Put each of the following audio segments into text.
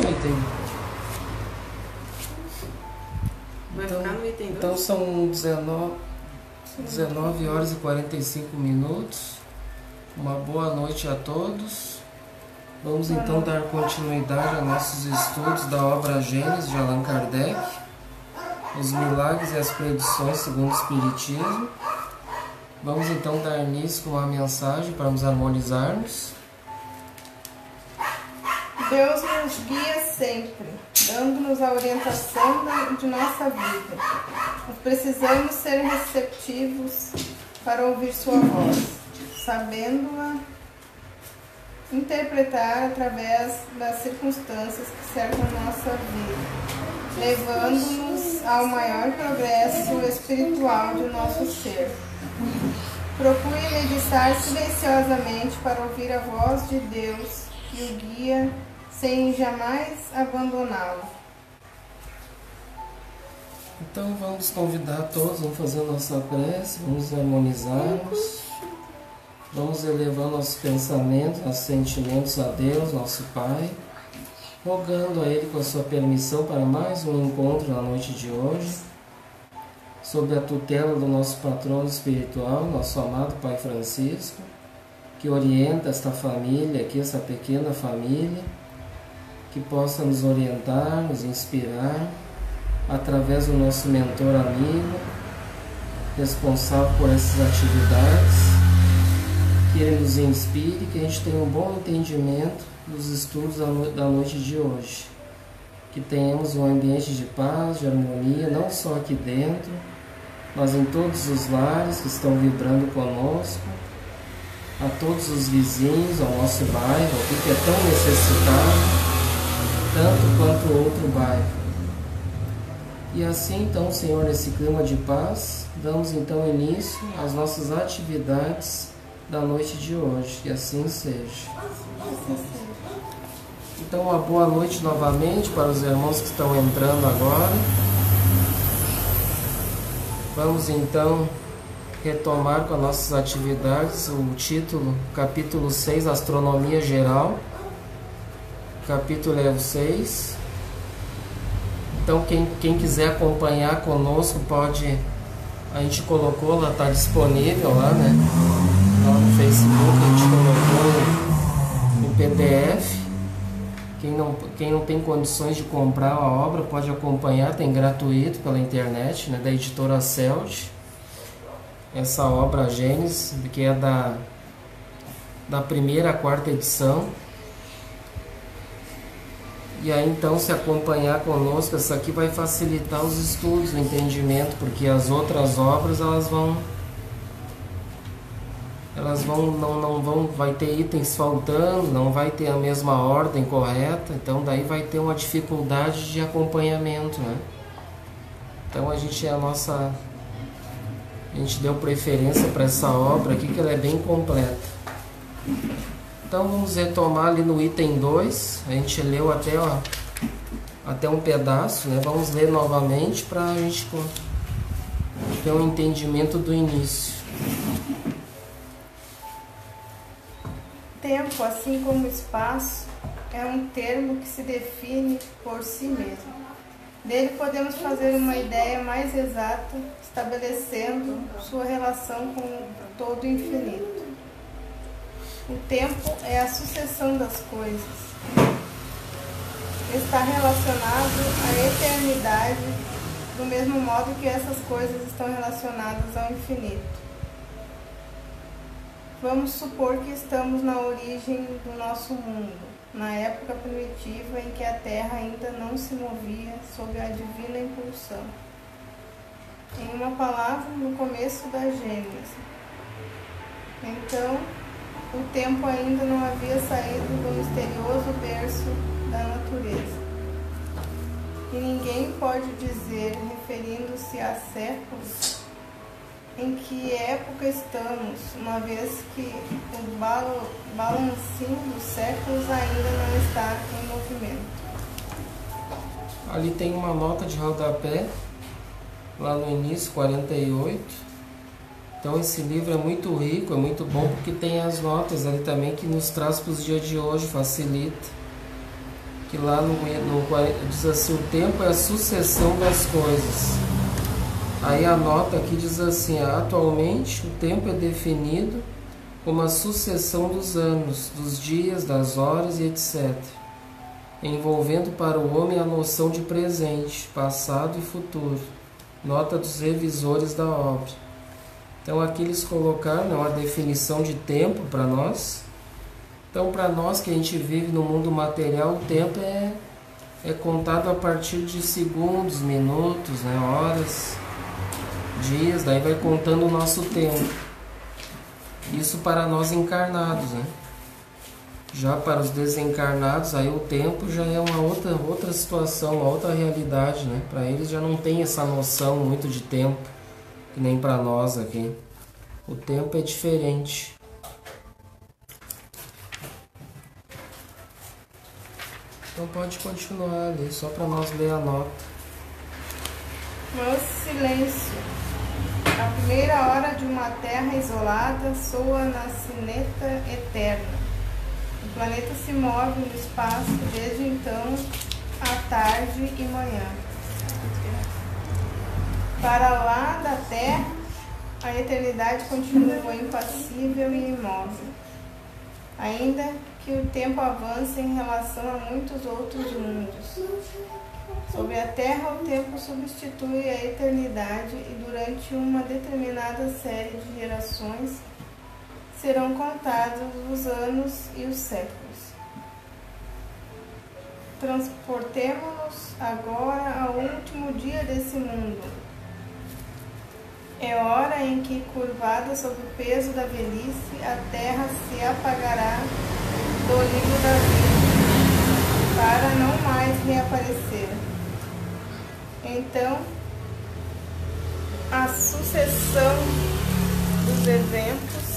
no item. Vai ficar no item 2? Então são 19 horas e 45 minutos. Uma boa noite a todos. Vamos então dar continuidade a nossos estudos da obra Gênesis de Allan Kardec, os milagres e as predições segundo o Espiritismo. Vamos então dar início com uma mensagem para nos harmonizarmos. Deus nos guia sempre, dando-nos a orientação de nossa vida. Nós precisamos ser receptivos para ouvir sua voz, sabendo-a interpretar através das circunstâncias que cercam nossa vida, levando-nos ao maior progresso espiritual de nosso ser. Procure meditar silenciosamente para ouvir a voz de Deus que o guia sem jamais abandoná-lo. Então vamos convidar todos, vamos fazer a nossa prece, vamos harmonizarmos, vamos elevar nossos pensamentos, nossos sentimentos a Deus, nosso Pai, rogando a Ele com a sua permissão para mais um encontro na noite de hoje, sob a tutela do nosso patrono espiritual, nosso amado Pai Francisco, que orienta esta família aqui, essa pequena família, que possa nos orientar, nos inspirar, através do nosso mentor amigo, responsável por essas atividades, que ele nos inspire, que a gente tenha um bom entendimento dos estudos da noite de hoje, que tenhamos um ambiente de paz, de harmonia, não só aqui dentro, mas em todos os lares que estão vibrando conosco, a todos os vizinhos, ao nosso bairro, aqui que é tão necessitado, tanto quanto o outro bairro. E assim, então, Senhor, nesse clima de paz, damos então início às nossas atividades da noite de hoje, que assim seja. Então, uma boa noite novamente para os irmãos que estão entrando agora. Vamos então retomar com as nossas atividades o título, capítulo 6, Astronomia Geral. Capítulo é o 6. Então quem quiser acompanhar conosco pode, a gente colocou lá, está disponível lá, né? Lá no Facebook a gente colocou o PDF. Quem não tem condições de comprar a obra pode acompanhar, tem gratuito pela internet, né? Da editora Celd. Essa obra Gênesis, que é da primeira à quarta edição. E aí então, se acompanhar conosco, essa aqui vai facilitar os estudos, o entendimento, porque as outras obras vai ter itens faltando, não vai ter a mesma ordem correta, então daí vai ter uma dificuldade de acompanhamento, né? Então a gente deu preferência para essa obra aqui, que ela é bem completa. Então vamos retomar ali no item 2, a gente leu até um pedaço, né? Vamos ler novamente para a gente ter um entendimento do início. Tempo, assim como espaço, é um termo que se define por si mesmo. Dele podemos fazer uma ideia mais exata, estabelecendo sua relação com todo o infinito. O tempo é a sucessão das coisas. Está relacionado à eternidade, do mesmo modo que essas coisas estão relacionadas ao infinito. Vamos supor que estamos na origem do nosso mundo, na época primitiva em que a Terra ainda não se movia sob a divina impulsão. Em uma palavra, no começo da Gênesis. Então, o tempo ainda não havia saído do misterioso berço da natureza. E ninguém pode dizer, referindo-se a séculos, em que época estamos, uma vez que o balancinho dos séculos ainda não está em movimento. Ali tem uma nota de rodapé, lá no início, 48. Então esse livro é muito rico, é muito bom, porque tem as notas ali também que nos traz para os dias de hoje, facilita. que lá diz assim, o tempo é a sucessão das coisas. Aí a nota aqui diz assim, atualmente o tempo é definido como a sucessão dos anos, dos dias, das horas e etc., envolvendo para o homem a noção de presente, passado e futuro. Nota dos revisores da obra. Então aqui eles colocaram uma definição de tempo para nós. Então para nós que a gente vive no mundo material, o tempo é contado a partir de segundos, minutos, né, horas, dias, daí vai contando o nosso tempo. Isso para nós encarnados, né? Já para os desencarnados, aí o tempo já é uma outra situação, uma outra realidade, né? Para eles já não tem essa noção muito de tempo, que nem para nós aqui. O tempo é diferente. Então pode continuar ali, só para nós ler a nota. Mas silêncio. A primeira hora de uma terra isolada soa na sineta eterna. O planeta se move no espaço desde então, à tarde e manhã. Para lá da Terra, a eternidade continua impassível e imóvel, ainda que o tempo avance em relação a muitos outros mundos. Sobre a Terra, o tempo substitui a eternidade e durante uma determinada série de gerações serão contados os anos e os séculos. Transportemo-nos agora ao último dia desse mundo. É hora em que, curvada sob o peso da velhice, a terra se apagará do livro da vida, para não mais reaparecer. Então, a sucessão dos eventos.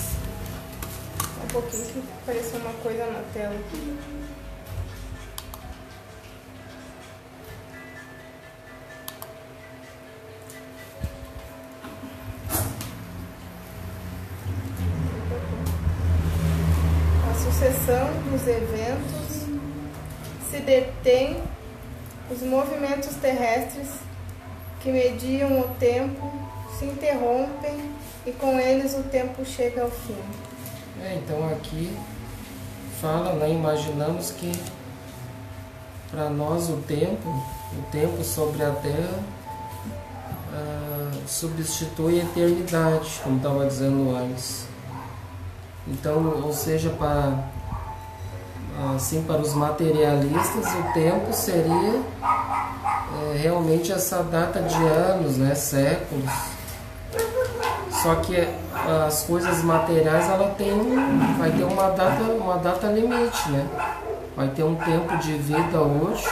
Um pouquinho que apareceu uma coisa na tela aqui. A sucessão dos eventos se detém, os movimentos terrestres que mediam o tempo se interrompem e com eles o tempo chega ao fim. Então aqui fala, né, imaginamos que para nós o tempo sobre a Terra substitui a eternidade, como estava dizendo antes. Então, ou seja, para os materialistas, o tempo seria realmente essa data de anos, né, séculos. Só que as coisas materiais vai ter uma data limite, né? Vai ter um tempo de vida hoje.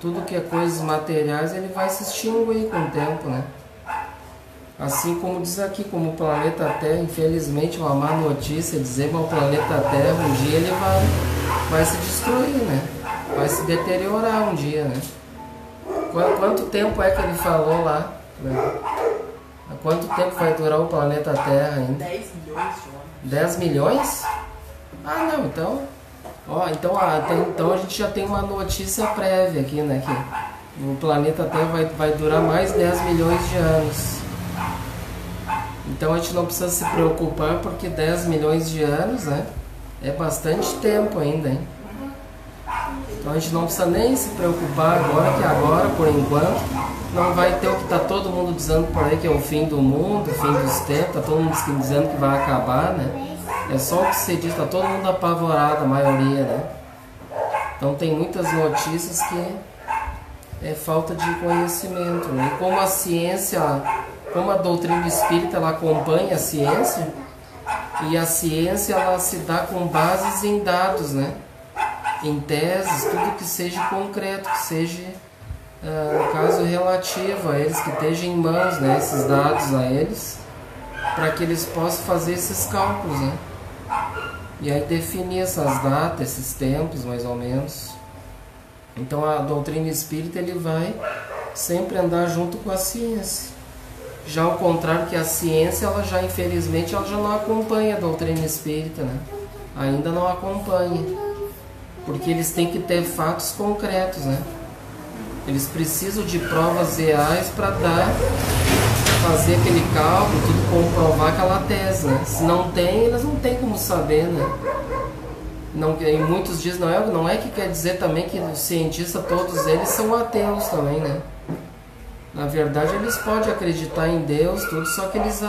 Tudo que é coisas materiais ele vai se extinguir com o tempo, né? Assim como diz aqui, como o planeta Terra, infelizmente uma má notícia dizer que o planeta Terra um dia ele vai se destruir, né? Vai se deteriorar um dia, né? Quanto tempo é que ele falou lá, né? Há quanto tempo vai durar o planeta Terra ainda? 10 milhões de anos. 10 milhões? Ah, não, então... Então a gente já tem uma notícia prévia aqui, né? Que o planeta Terra vai durar mais 10 milhões de anos. Então a gente não precisa se preocupar porque 10 milhões de anos, né? É bastante tempo ainda, hein? Então a gente não precisa nem se preocupar agora, por enquanto, não vai ter o que está todo mundo dizendo por aí que é o fim do mundo, o fim dos tempos, está todo mundo dizendo que vai acabar, né? É só o que se diz, está todo mundo apavorado, a maioria, né? Então tem muitas notícias que é falta de conhecimento, né? E como a ciência, como a doutrina espírita, ela acompanha a ciência, e a ciência ela se dá com bases em dados, né? Em teses, tudo que seja concreto, que seja, no caso, relativo a eles, que esteja em mãos, né, esses dados a eles, para que eles possam fazer esses cálculos, né? E aí definir essas datas, esses tempos, mais ou menos. Então a doutrina espírita ele vai sempre andar junto com a ciência. Já ao contrário que a ciência, ela já infelizmente ela já não acompanha a doutrina espírita, né? Ainda não acompanha. Porque eles têm que ter fatos concretos, né? Eles precisam de provas reais para fazer aquele cálculo, tudo, comprovar aquela tese, né? Se não tem, eles não têm como saber, né? Não, e muitos dizem, não é que quer dizer também que os cientistas, todos eles são ateus também, né? Na verdade, eles podem acreditar em Deus, tudo, só que eles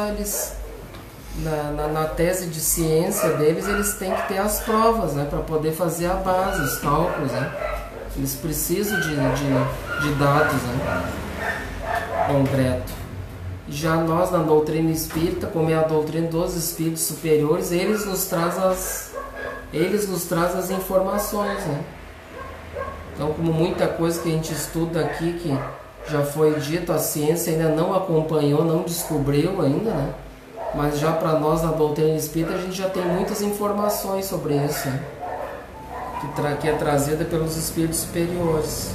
na tese de ciência deles, eles têm que ter as provas, né? Para poder fazer a base, os cálculos, né? Eles precisam de dados, né? Concreto. Já nós, na doutrina espírita, como é a doutrina dos espíritos superiores, eles nos trazem as informações, né? Então, como muita coisa que a gente estuda aqui, que já foi dito, a ciência ainda não acompanhou, não descobriu ainda, né? Mas já para nós, na doutrina espírita, a gente já tem muitas informações sobre isso, né? Que é trazida pelos espíritos superiores.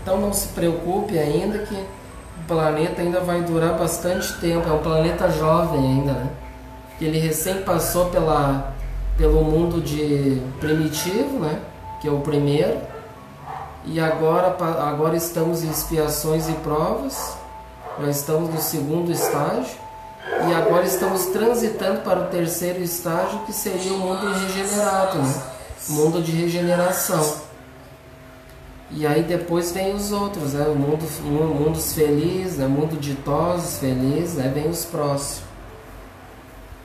Então não se preocupe ainda, que o planeta ainda vai durar bastante tempo. É um planeta jovem ainda, né? Que ele recém passou pelo mundo primitivo, né? Que é o primeiro. E agora estamos em expiações e provas. Já estamos no segundo estágio. E agora estamos transitando para o terceiro estágio, que seria o mundo regenerado, né? Mundo de regeneração. E aí depois vem os outros, né? Mundos felizes, né? Mundo ditosos, felizes, né? Vem os próximos.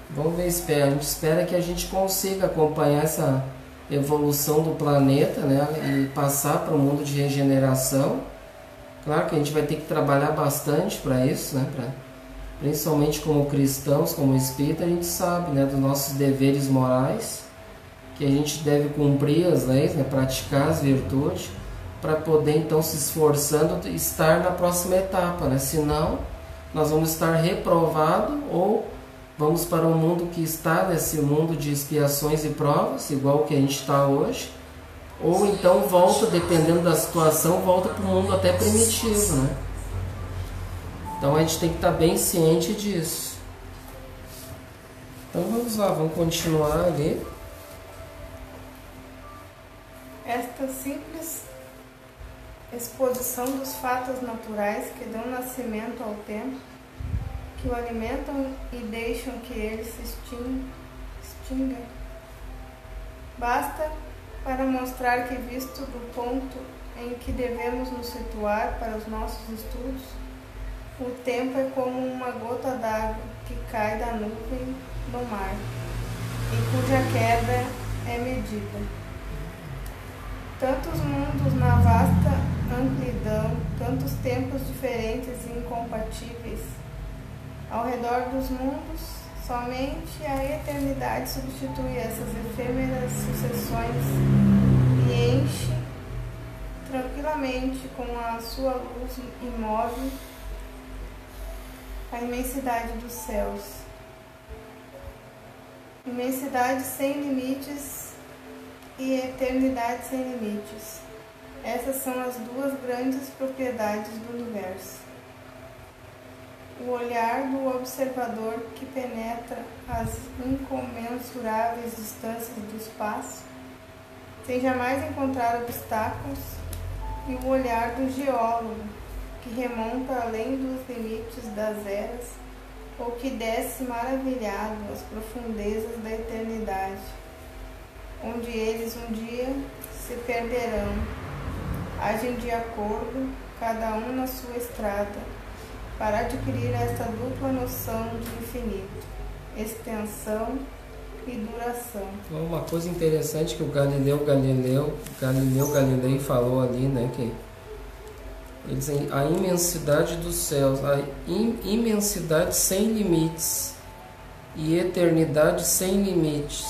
Vamos ver, a gente espera que a gente consiga acompanhar essa evolução do planeta, né? E passar para o mundo de regeneração. Claro que a gente vai ter que trabalhar bastante para isso, né? Principalmente como cristãos, como espírita, a gente sabe, né? Dos nossos deveres morais, que a gente deve cumprir as leis, né? Praticar as virtudes, para poder então se esforçando estar na próxima etapa, né? Senão nós vamos estar reprovados, ou vamos para um mundo que está nesse mundo de expiações e provas, igual que a gente está hoje, ou então volta, dependendo da situação, volta para o mundo até primitivo, né? Então a gente tem que estar bem ciente disso. Então vamos lá, vamos continuar ali. Esta simples exposição dos fatos naturais que dão nascimento ao tempo, que o alimentam e deixam que ele se extinga, basta para mostrar que, visto do ponto em que devemos nos situar para os nossos estudos, o tempo é como uma gota d'água que cai da nuvem no mar e cuja queda é medida. Tantos mundos na vasta amplidão, tantos tempos diferentes e incompatíveis. Ao redor dos mundos, somente a eternidade substitui essas efêmeras sucessões e enche tranquilamente com a sua luz imóvel a imensidade dos céus. Imensidade sem limites e eternidade sem limites. Essas são as duas grandes propriedades do universo. O olhar do observador que penetra as incomensuráveis distâncias do espaço, sem jamais encontrar obstáculos, e o olhar do geólogo que remonta além dos limites das eras, ou que desce maravilhado às profundezas da eternidade, onde eles um dia se perderão, agem de acordo, cada um na sua estrada, para adquirir esta dupla noção de infinito, extensão e duração. Uma coisa interessante que o Galileu Galilei falou ali, né, que eles dizem a imensidade dos céus, a imensidade sem limites e eternidade sem limites.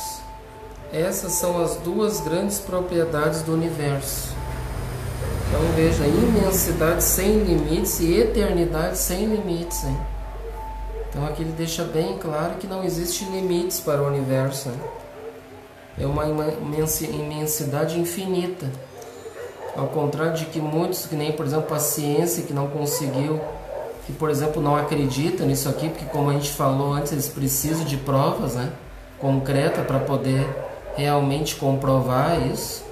Essas são as duas grandes propriedades do universo. Então veja, imensidade sem limites e eternidade sem limites, hein? Então aqui ele deixa bem claro que não existe limites para o universo, hein? É uma imensidade infinita. Ao contrário de que muitos, que nem por exemplo a ciência, que não conseguiu, que por exemplo não acredita nisso aqui, porque como a gente falou antes, eles precisam de provas, né, concretas para poder realmente comprovar isso.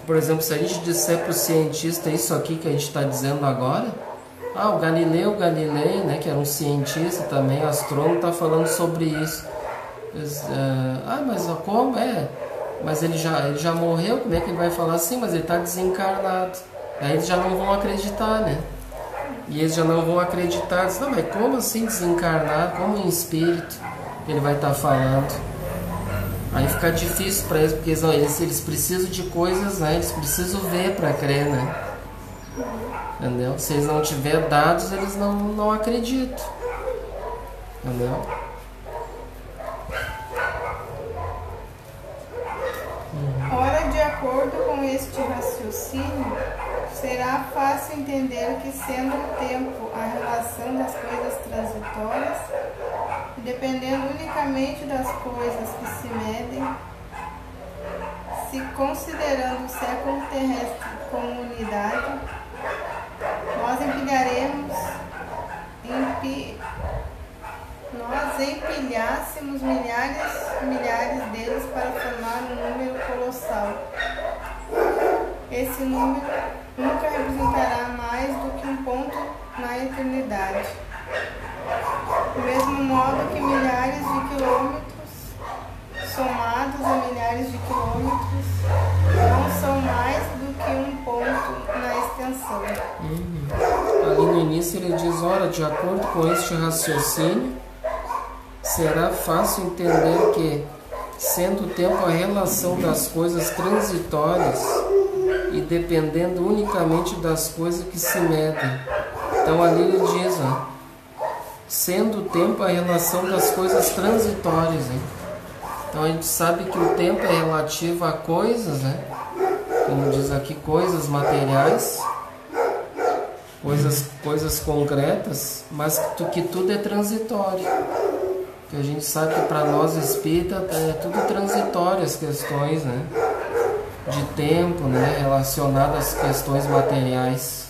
Por exemplo, se a gente disser para o cientista isso aqui que a gente está dizendo agora, o Galileu Galilei, né, que era um cientista também, astrônomo, está falando sobre isso. Mas como é? Mas ele já morreu, como é que ele vai falar assim? Mas ele está desencarnado. Aí eles já não vão acreditar, né? E eles já não vão acreditar. Não, mas como assim desencarnado? Como em espírito ele vai estar falando? Aí fica difícil para eles, porque eles precisam de coisas, né? Eles precisam ver para crer, né? Entendeu? Se eles não tiverem dados, eles não acreditam. Entendeu? Ora, de acordo com este raciocínio, será fácil entender que, sendo o tempo a relação das coisas transitórias, e dependendo unicamente das coisas que se medem, se considerando o século terrestre como unidade, nós empilhássemos milhares deles para formar um número colossal. Esse número nunca representará mais do que um ponto na eternidade. Do mesmo modo que milhares de quilômetros somados a milhares de quilômetros não são mais do que um ponto na extensão. Ali no início ele diz, ora, de acordo com este raciocínio, será fácil entender que, sendo o tempo a relação das coisas transitórias e dependendo unicamente das coisas que se medem. Então ali ele diz, sendo o tempo a relação das coisas transitórias, hein? Então a gente sabe que o tempo é relativo a coisas, né? Como diz aqui, coisas materiais, coisas concretas, mas que tudo é transitório. Que a gente sabe que para nós espírita é tudo transitório as questões, né? De tempo, né? Relacionado às questões materiais.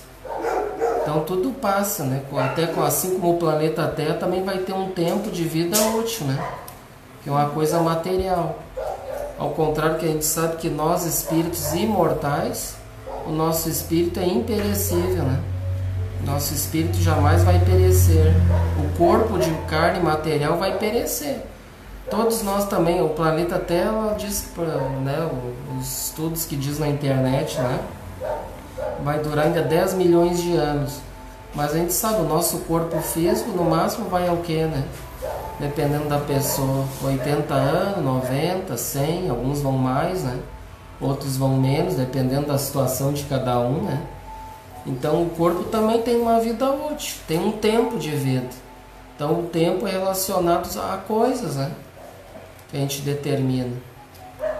Então tudo passa, né? Assim como o planeta Terra também vai ter um tempo de vida útil, né? Que é uma coisa material. Ao contrário que a gente sabe que nós, espíritos imortais, o nosso espírito é imperecível, né? Nosso espírito jamais vai perecer. O corpo de carne material vai perecer. Todos nós também, o planeta Terra diz, né, os estudos que diz na internet, né? Vai durar ainda 10 milhões de anos. Mas a gente sabe, o nosso corpo físico no máximo vai ao quê, né? Dependendo da pessoa, 80 anos, 90, 100, alguns vão mais, né? Outros vão menos, dependendo da situação de cada um, né? Então o corpo também tem uma vida útil, tem um tempo de vida. Então o tempo é relacionado a coisas, né? Que a gente determina.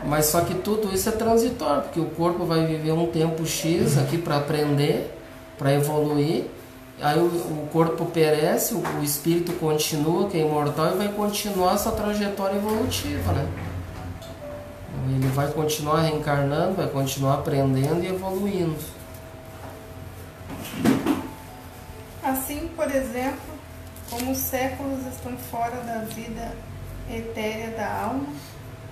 Mas só que tudo isso é transitório, porque o corpo vai viver um tempo X aqui para aprender, para evoluir. Aí o corpo perece, o espírito continua, que é imortal, e vai continuar essa trajetória evolutiva, né? Ele vai continuar reencarnando, vai continuar aprendendo e evoluindo. Assim, por exemplo, como os séculos estão fora da vida etérea da alma,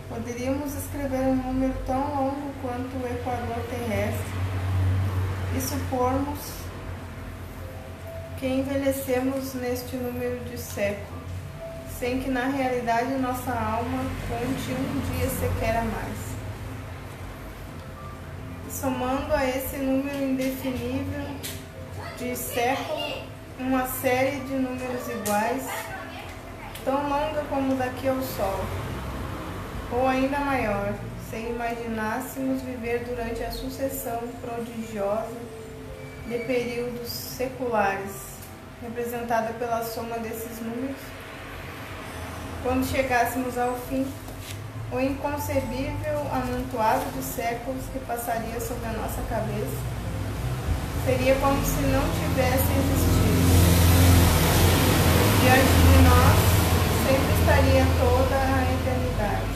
poderíamos escrever um número tão longo quanto o equador terrestre e supormos que envelhecemos neste número de séculos, sem que na realidade nossa alma conte um dia sequer a mais. Somando a esse número indefinível de século uma série de números iguais, tão longa como daqui ao Sol, ou ainda maior, se imaginássemos viver durante a sucessão prodigiosa de períodos seculares, representada pela soma desses números, quando chegássemos ao fim, o inconcebível amontoado de séculos que passaria sobre a nossa cabeça seria como se não tivesse existido. Diante de nós sempre estaria toda a eternidade.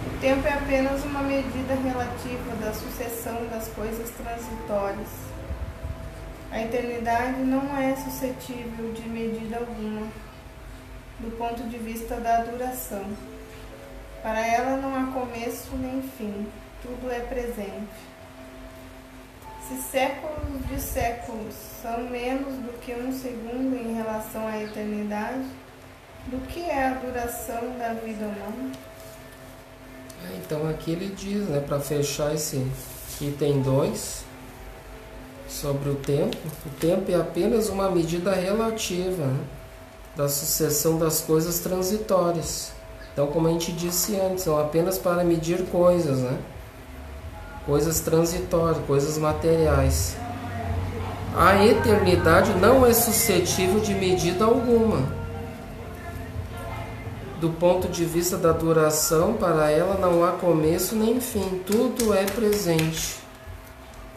O tempo é apenas uma medida relativa da sucessão das coisas transitórias. A eternidade não é suscetível de medida alguma, do ponto de vista da duração. Para ela não há começo nem fim, tudo é presente. Se séculos de séculos são menos do que um segundo em relação à eternidade, do que é a duração da vida humana? Então aqui ele diz, né, para fechar esse item 2, sobre o tempo é apenas uma medida relativa, né, da sucessão das coisas transitórias. Então, como a gente disse antes, são apenas para medir coisas, né? Coisas transitórias, coisas materiais. A eternidade não é suscetível de medida alguma. Do ponto de vista da duração, para ela não há começo nem fim. Tudo é presente.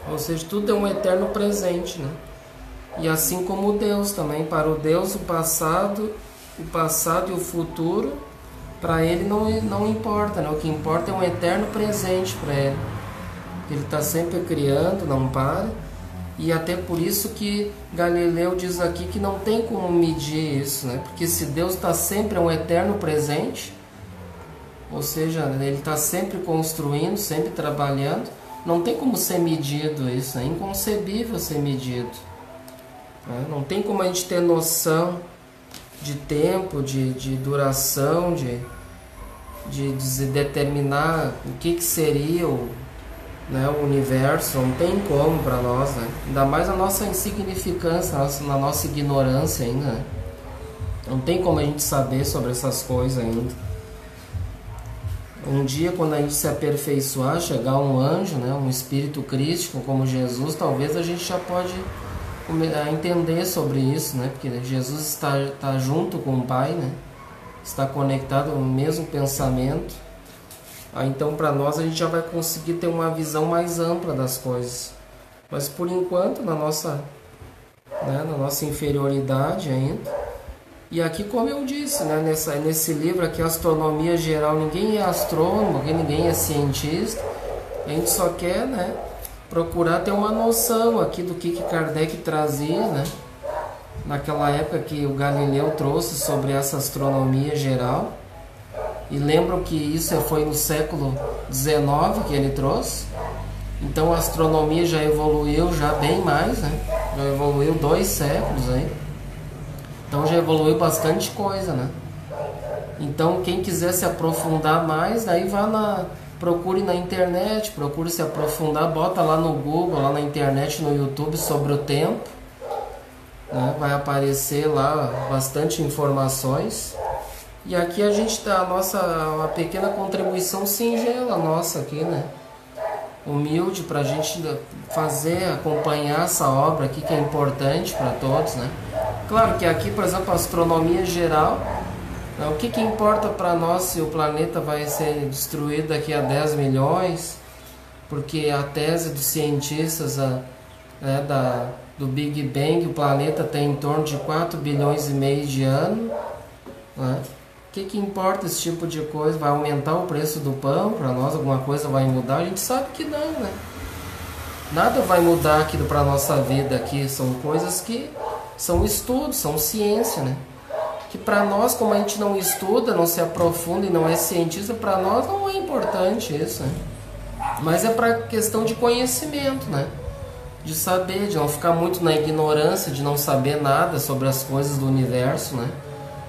Ou seja, tudo é um eterno presente, né? E assim como Deus também. Para o Deus, o passado e o futuro, para ele não importa, né? O que importa é um eterno presente para ele. Ele está sempre criando, não para. E até por isso que Galileu diz aqui que não tem como medir isso, né? Porque se Deus está sempre um eterno presente, ou seja, ele está sempre construindo, sempre trabalhando, não tem como ser medido isso, é inconcebível ser medido. Não tem como a gente ter noção de tempo, de duração, de determinar o que seria o universo. Não tem como para nós, né? Ainda mais a nossa insignificância, na nossa ignorância ainda, né? Não tem como a gente saber sobre essas coisas ainda. Um dia, quando a gente se aperfeiçoar, chegar um anjo, né, um espírito crístico como Jesus, talvez a gente já pode entender sobre isso, né? Porque Jesus está junto com o Pai, né? Está conectado no mesmo pensamento. Então, para nós, a gente já vai conseguir ter uma visão mais ampla das coisas. Mas, por enquanto, na nossa inferioridade ainda. E aqui, como eu disse, né, nesse livro aqui, Astronomia Geral, ninguém é astrônomo, ninguém é cientista. A gente só quer, né, procurar ter uma noção aqui do que Kardec trazia, né? Naquela época que o Galileu trouxe sobre essa astronomia geral. E lembram que isso foi no século XIX que ele trouxe. Então a astronomia já evoluiu já bem mais, né? Já evoluiu 2 séculos aí. Então já evoluiu bastante coisa, né? Então quem quiser se aprofundar mais, daí procure na internet, procure se aprofundar, bota lá no Google, lá na internet, no YouTube sobre o tempo, né? Vai aparecer lá bastante informações. E aqui a gente dá uma pequena contribuição singela nossa aqui, né? Humilde, para a gente acompanhar essa obra aqui que é importante para todos, né? Claro que aqui, por exemplo, a astronomia geral, né? O que importa para nós se o planeta vai ser destruído daqui a 10 milhões? Porque a tese dos cientistas do Big Bang, o planeta tem em torno de 4 bilhões e meio de anos, né? O que importa esse tipo de coisa? Vai aumentar o preço do pão para nós? Alguma coisa vai mudar? A gente sabe que não, né? Nada vai mudar aqui para a nossa vida aqui. São coisas que são estudos, são ciência, né? Que para nós, como a gente não estuda, não se aprofunda e não é cientista, para nós não é importante isso, né? Mas é para questão de conhecimento, né? De saber, de não ficar muito na ignorância, de não saber nada sobre as coisas do universo, né?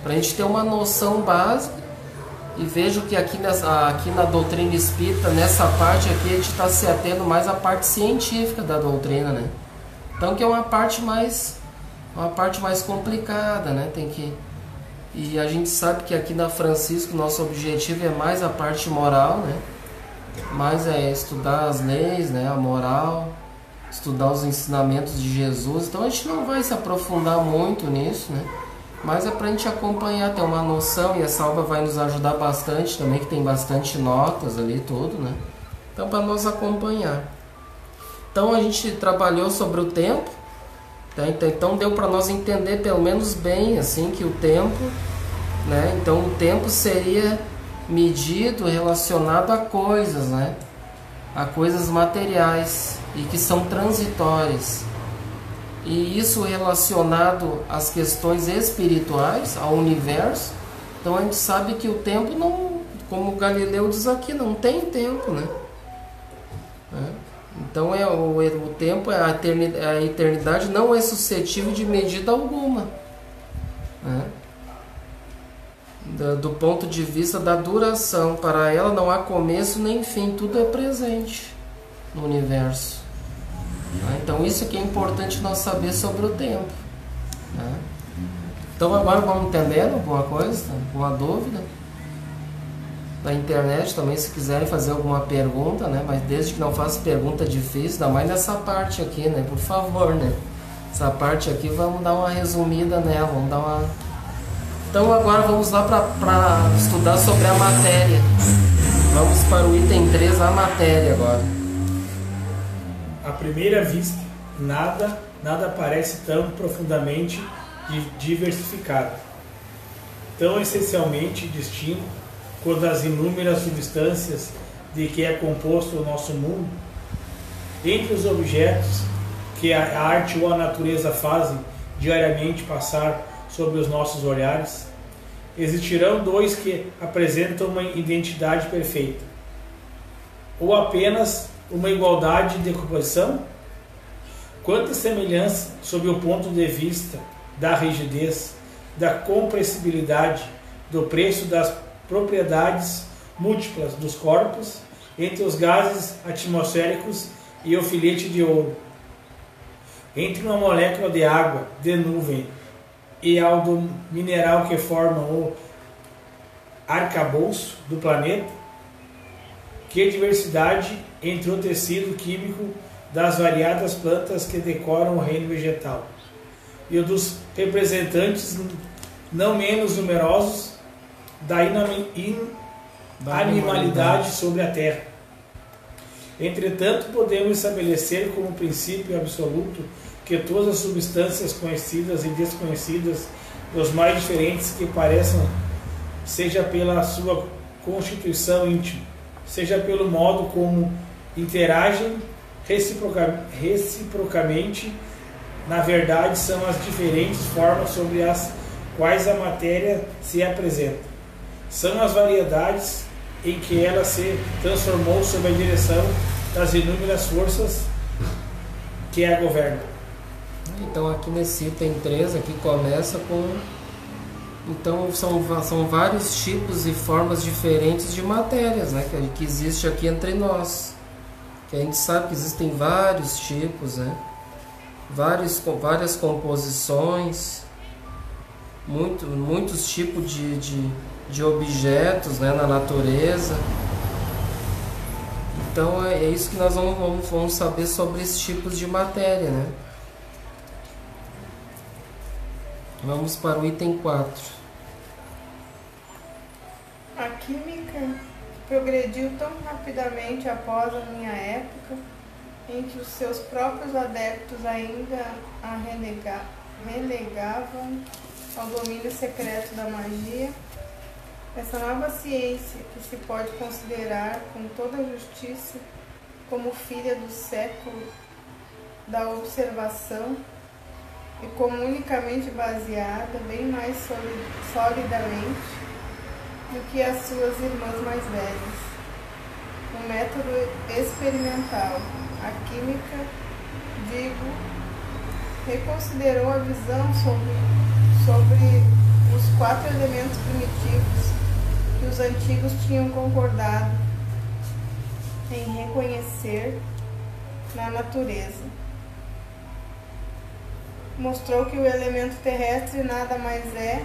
Para a gente ter uma noção básica. E vejo que aqui na doutrina espírita, nessa parte aqui, a gente está se atendo mais à parte científica da doutrina, né? Então, que é uma parte mais complicada, né? E a gente sabe que aqui na Francisco, nosso objetivo é mais a parte moral, né? Mais é estudar as leis, né? A moral, estudar os ensinamentos de Jesus. Então, a gente não vai se aprofundar muito nisso, né? Mas é para a gente acompanhar, ter uma noção, e essa obra vai nos ajudar bastante também, que tem bastante notas ali, tudo, né? Então, para nós acompanhar. Então, a gente trabalhou sobre o tempo, tá? Então deu para nós entender pelo menos bem, assim, que o tempo, né? Então, o tempo seria medido, relacionado a coisas, né? A coisas materiais e que são transitórias. E isso relacionado às questões espirituais, ao universo. Então a gente sabe que o tempo como Galileu diz aqui, não tem tempo, né? Então o tempo, a eternidade não é suscetível de medida alguma, né? Do ponto de vista da duração, para ela não há começo nem fim, tudo é presente no universo. Então isso que é importante nós saber sobre o tempo, né? Então agora vamos entender alguma coisa, alguma dúvida? Na internet também, se quiserem fazer alguma pergunta, né? Mas desde que não faça pergunta difícil, ainda mais nessa parte aqui, né? Por favor, né? Essa parte aqui vamos dar uma resumida nela, vamos dar uma... Então agora vamos lá para estudar sobre a matéria. Vamos para o item 3, a matéria agora. À primeira vista, nada parece tão profundamente diversificado, tão essencialmente distinto quanto as inúmeras substâncias de que é composto o nosso mundo. Entre os objetos que a arte ou a natureza fazem diariamente passar sobre os nossos olhares, existirão dois que apresentam uma identidade perfeita, ou apenas uma igualdade de composição? Quanta semelhança sob o ponto de vista da rigidez, da compressibilidade, do preço, das propriedades múltiplas dos corpos entre os gases atmosféricos e o filete de ouro, entre uma molécula de água, de nuvem, e ao do mineral que forma o arcabouço do planeta. Que diversidade entre o tecido químico das variadas plantas que decoram o reino vegetal e o dos representantes não menos numerosos da animalidade sobre a terra. Entretanto, podemos estabelecer como princípio absoluto que todas as substâncias conhecidas e desconhecidas, dos mais diferentes que pareçam, seja pela sua constituição íntima, seja pelo modo como interagem reciprocamente, na verdade são as diferentes formas sobre as quais a matéria se apresenta. São as variedades em que ela se transformou sob a direção das inúmeras forças que a governam. Então aqui nesse item 3, aqui começa com... Então são vários tipos e formas diferentes de matérias, né, que existe aqui entre nós. Que a gente sabe que existem vários tipos, né? Várias composições, muitos tipos de objetos, né, na natureza. Então é isso que nós vamos saber sobre esses tipos de matéria, né? Vamos para o item 4. A química progrediu tão rapidamente após a minha época, em que os seus próprios adeptos ainda a relegavam ao domínio secreto da magia. Essa nova ciência, que se pode considerar com toda a justiça como filha do século da observação e como unicamente baseada bem mais solidamente do que as suas irmãs mais velhas, no método experimental, a química, reconsiderou a visão sobre os 4 elementos primitivos que os antigos tinham concordado em reconhecer na natureza. Mostrou que o elemento terrestre nada mais é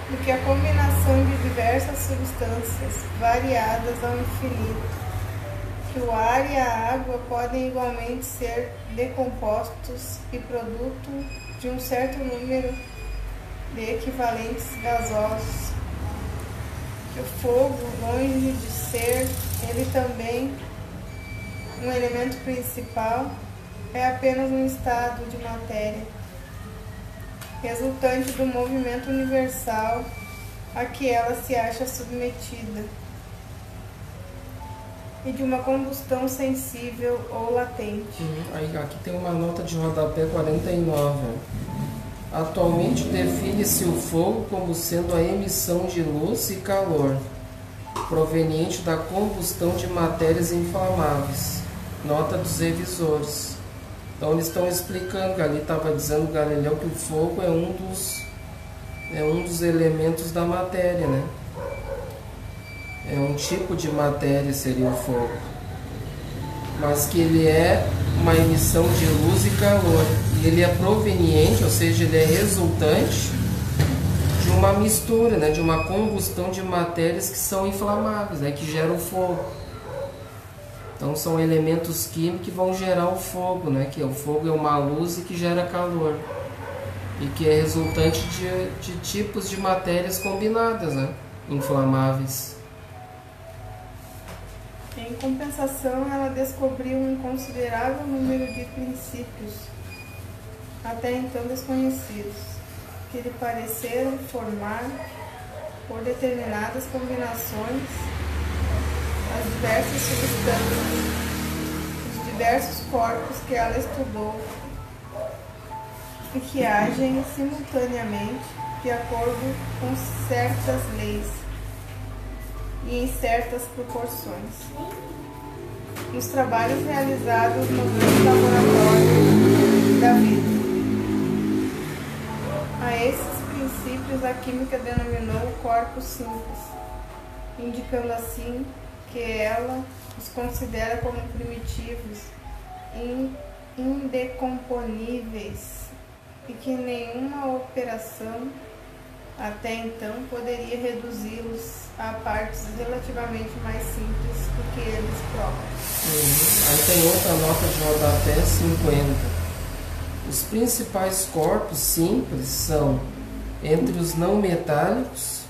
do que a combinação de diversas substâncias variadas ao infinito, que o ar e a água podem igualmente ser decompostos e produto de um certo número de equivalentes gasosos, que o fogo, longe de ser ele também um elemento principal, é apenas um estado de matéria, resultante do movimento universal a que ela se acha submetida e de uma combustão sensível ou latente. Aí, aqui tem uma nota de rodapé 49. Atualmente define-se o fogo como sendo a emissão de luz e calor. proveniente da combustão de matérias inflamáveis. Nota dos revisores. Então eles estão explicando, que ali estava dizendo Galileu que o fogo é um dos elementos da matéria, né? É um tipo de matéria, seria o fogo. Mas que ele é uma emissão de luz e calor. E ele é proveniente, ou seja, ele é resultante de uma mistura, né? De uma combustão de matérias que são inflamáveis, né? Que geram fogo. Então são elementos químicos que vão gerar o fogo, né? Que o fogo é uma luz e que gera calor. E que é resultante de tipos de matérias combinadas, né? Inflamáveis. Em compensação, ela descobriu um considerável número de princípios, até então desconhecidos, que lhe pareceram formar, por determinadas combinações, as diversas substâncias, os diversos corpos que ela estudou e que agem simultaneamente de acordo com certas leis e em certas proporções. Nos trabalhos realizados no grande laboratório da vida. A esses princípios a química denominou corpos simples, indicando assim que ela os considera como primitivos, indecomponíveis e que nenhuma operação até então poderia reduzi-los a partes relativamente mais simples do que eles próprios. Aí tem outra nota de rodapé 50. Os principais corpos simples são, entre os não metálicos,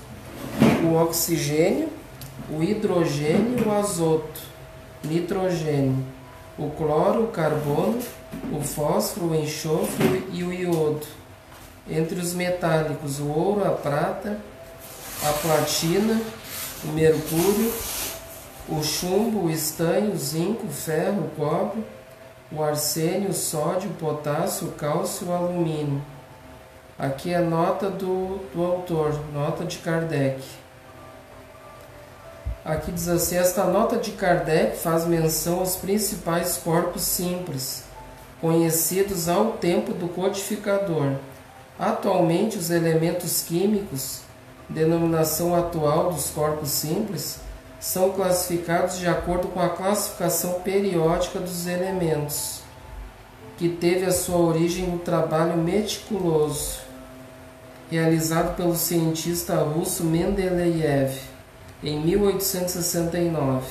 o oxigênio, o hidrogênio e o azoto, nitrogênio, o cloro, o carbono, o fósforo, o enxofre e o iodo. Entre os metálicos, o ouro, a prata, a platina, o mercúrio, o chumbo, o estanho, o zinco, o ferro, o cobre, o arsênio, o sódio, o potássio, o cálcio e o alumínio. Aqui é a nota do autor, nota de Kardec. Aqui diz assim: esta nota de Kardec faz menção aos principais corpos simples, conhecidos ao tempo do codificador. Atualmente, os elementos químicos, denominação atual dos corpos simples, são classificados de acordo com a classificação periódica dos elementos, que teve a sua origem no trabalho meticuloso realizado pelo cientista russo Mendeleev em 1869.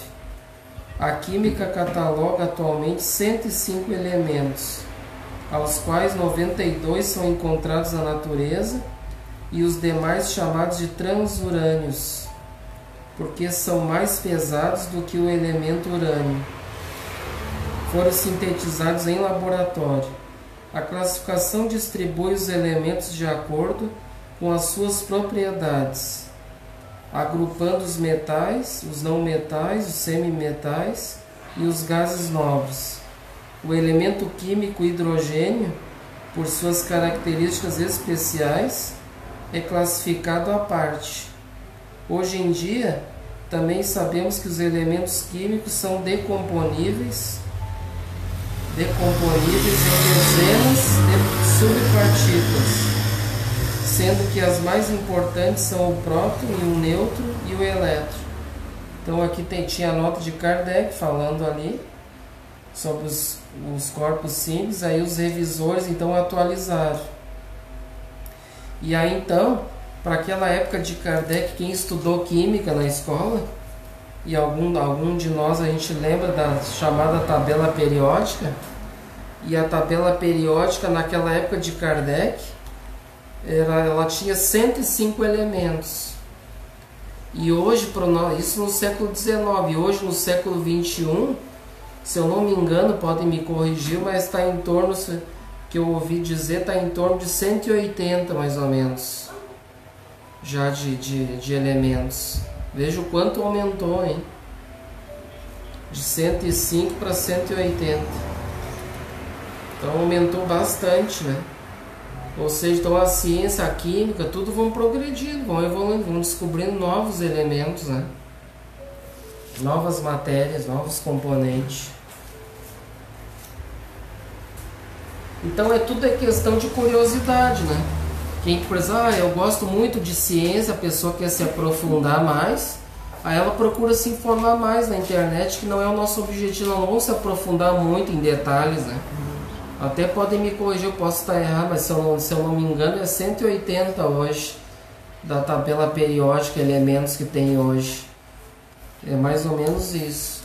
A química cataloga atualmente 105 elementos, aos quais 92 são encontrados na natureza e os demais chamados de transurânios, porque são mais pesados do que o elemento urânio. Foram sintetizados em laboratório. A classificação distribui os elementos de acordo com as suas propriedades, agrupando os metais, os não metais, os semimetais e os gases nobres. O elemento químico hidrogênio, por suas características especiais, é classificado à parte. Hoje em dia, também sabemos que os elementos químicos são decomponíveis em dezenas de subpartículas, sendo que as mais importantes são o próton e o nêutron e o elétron. Então aqui tinha a nota de Kardec falando ali sobre os corpos simples, aí os revisores então atualizaram. E aí então, para aquela época de Kardec, quem estudou química na escola, e algum de nós a gente lembra da chamada tabela periódica, e a tabela periódica naquela época de Kardec, ela tinha 105 elementos. E hoje, isso no século XIX, e hoje no século XXI, se eu não me engano, podem me corrigir, mas está em torno, que eu ouvi dizer, está em torno de 180 mais ou menos, já de elementos. Veja o quanto aumentou, hein? De 105 para 180. Então aumentou bastante, né? Ou seja, então a ciência, a química, tudo vão progredindo, vão evoluindo, vão descobrindo novos elementos, né? novas matérias, novos componentes. Então tudo é questão de curiosidade, né? Quem, por exemplo, eu gosto muito de ciência, a pessoa quer se aprofundar mais, aí ela procura se informar mais na internet, que não é o nosso objetivo, não vamos se aprofundar muito em detalhes, né? Até podem me corrigir, eu posso estar errado, mas se eu não me engano é 180 hoje, da tabela periódica, elementos que tem hoje. É mais ou menos isso.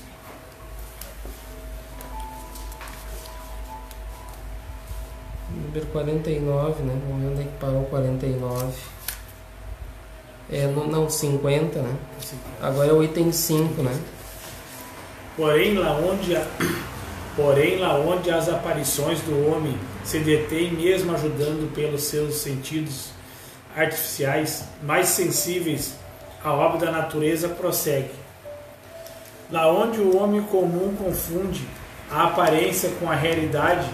Número 49, né? Vamos ver onde é que parou 49. Não, 50, né? Agora é o item 5, né? Porém, lá onde as aparições do homem se detêm, mesmo ajudando pelos seus sentidos artificiais mais sensíveis à obra da natureza, prossegue. Lá onde o homem comum confunde a aparência com a realidade,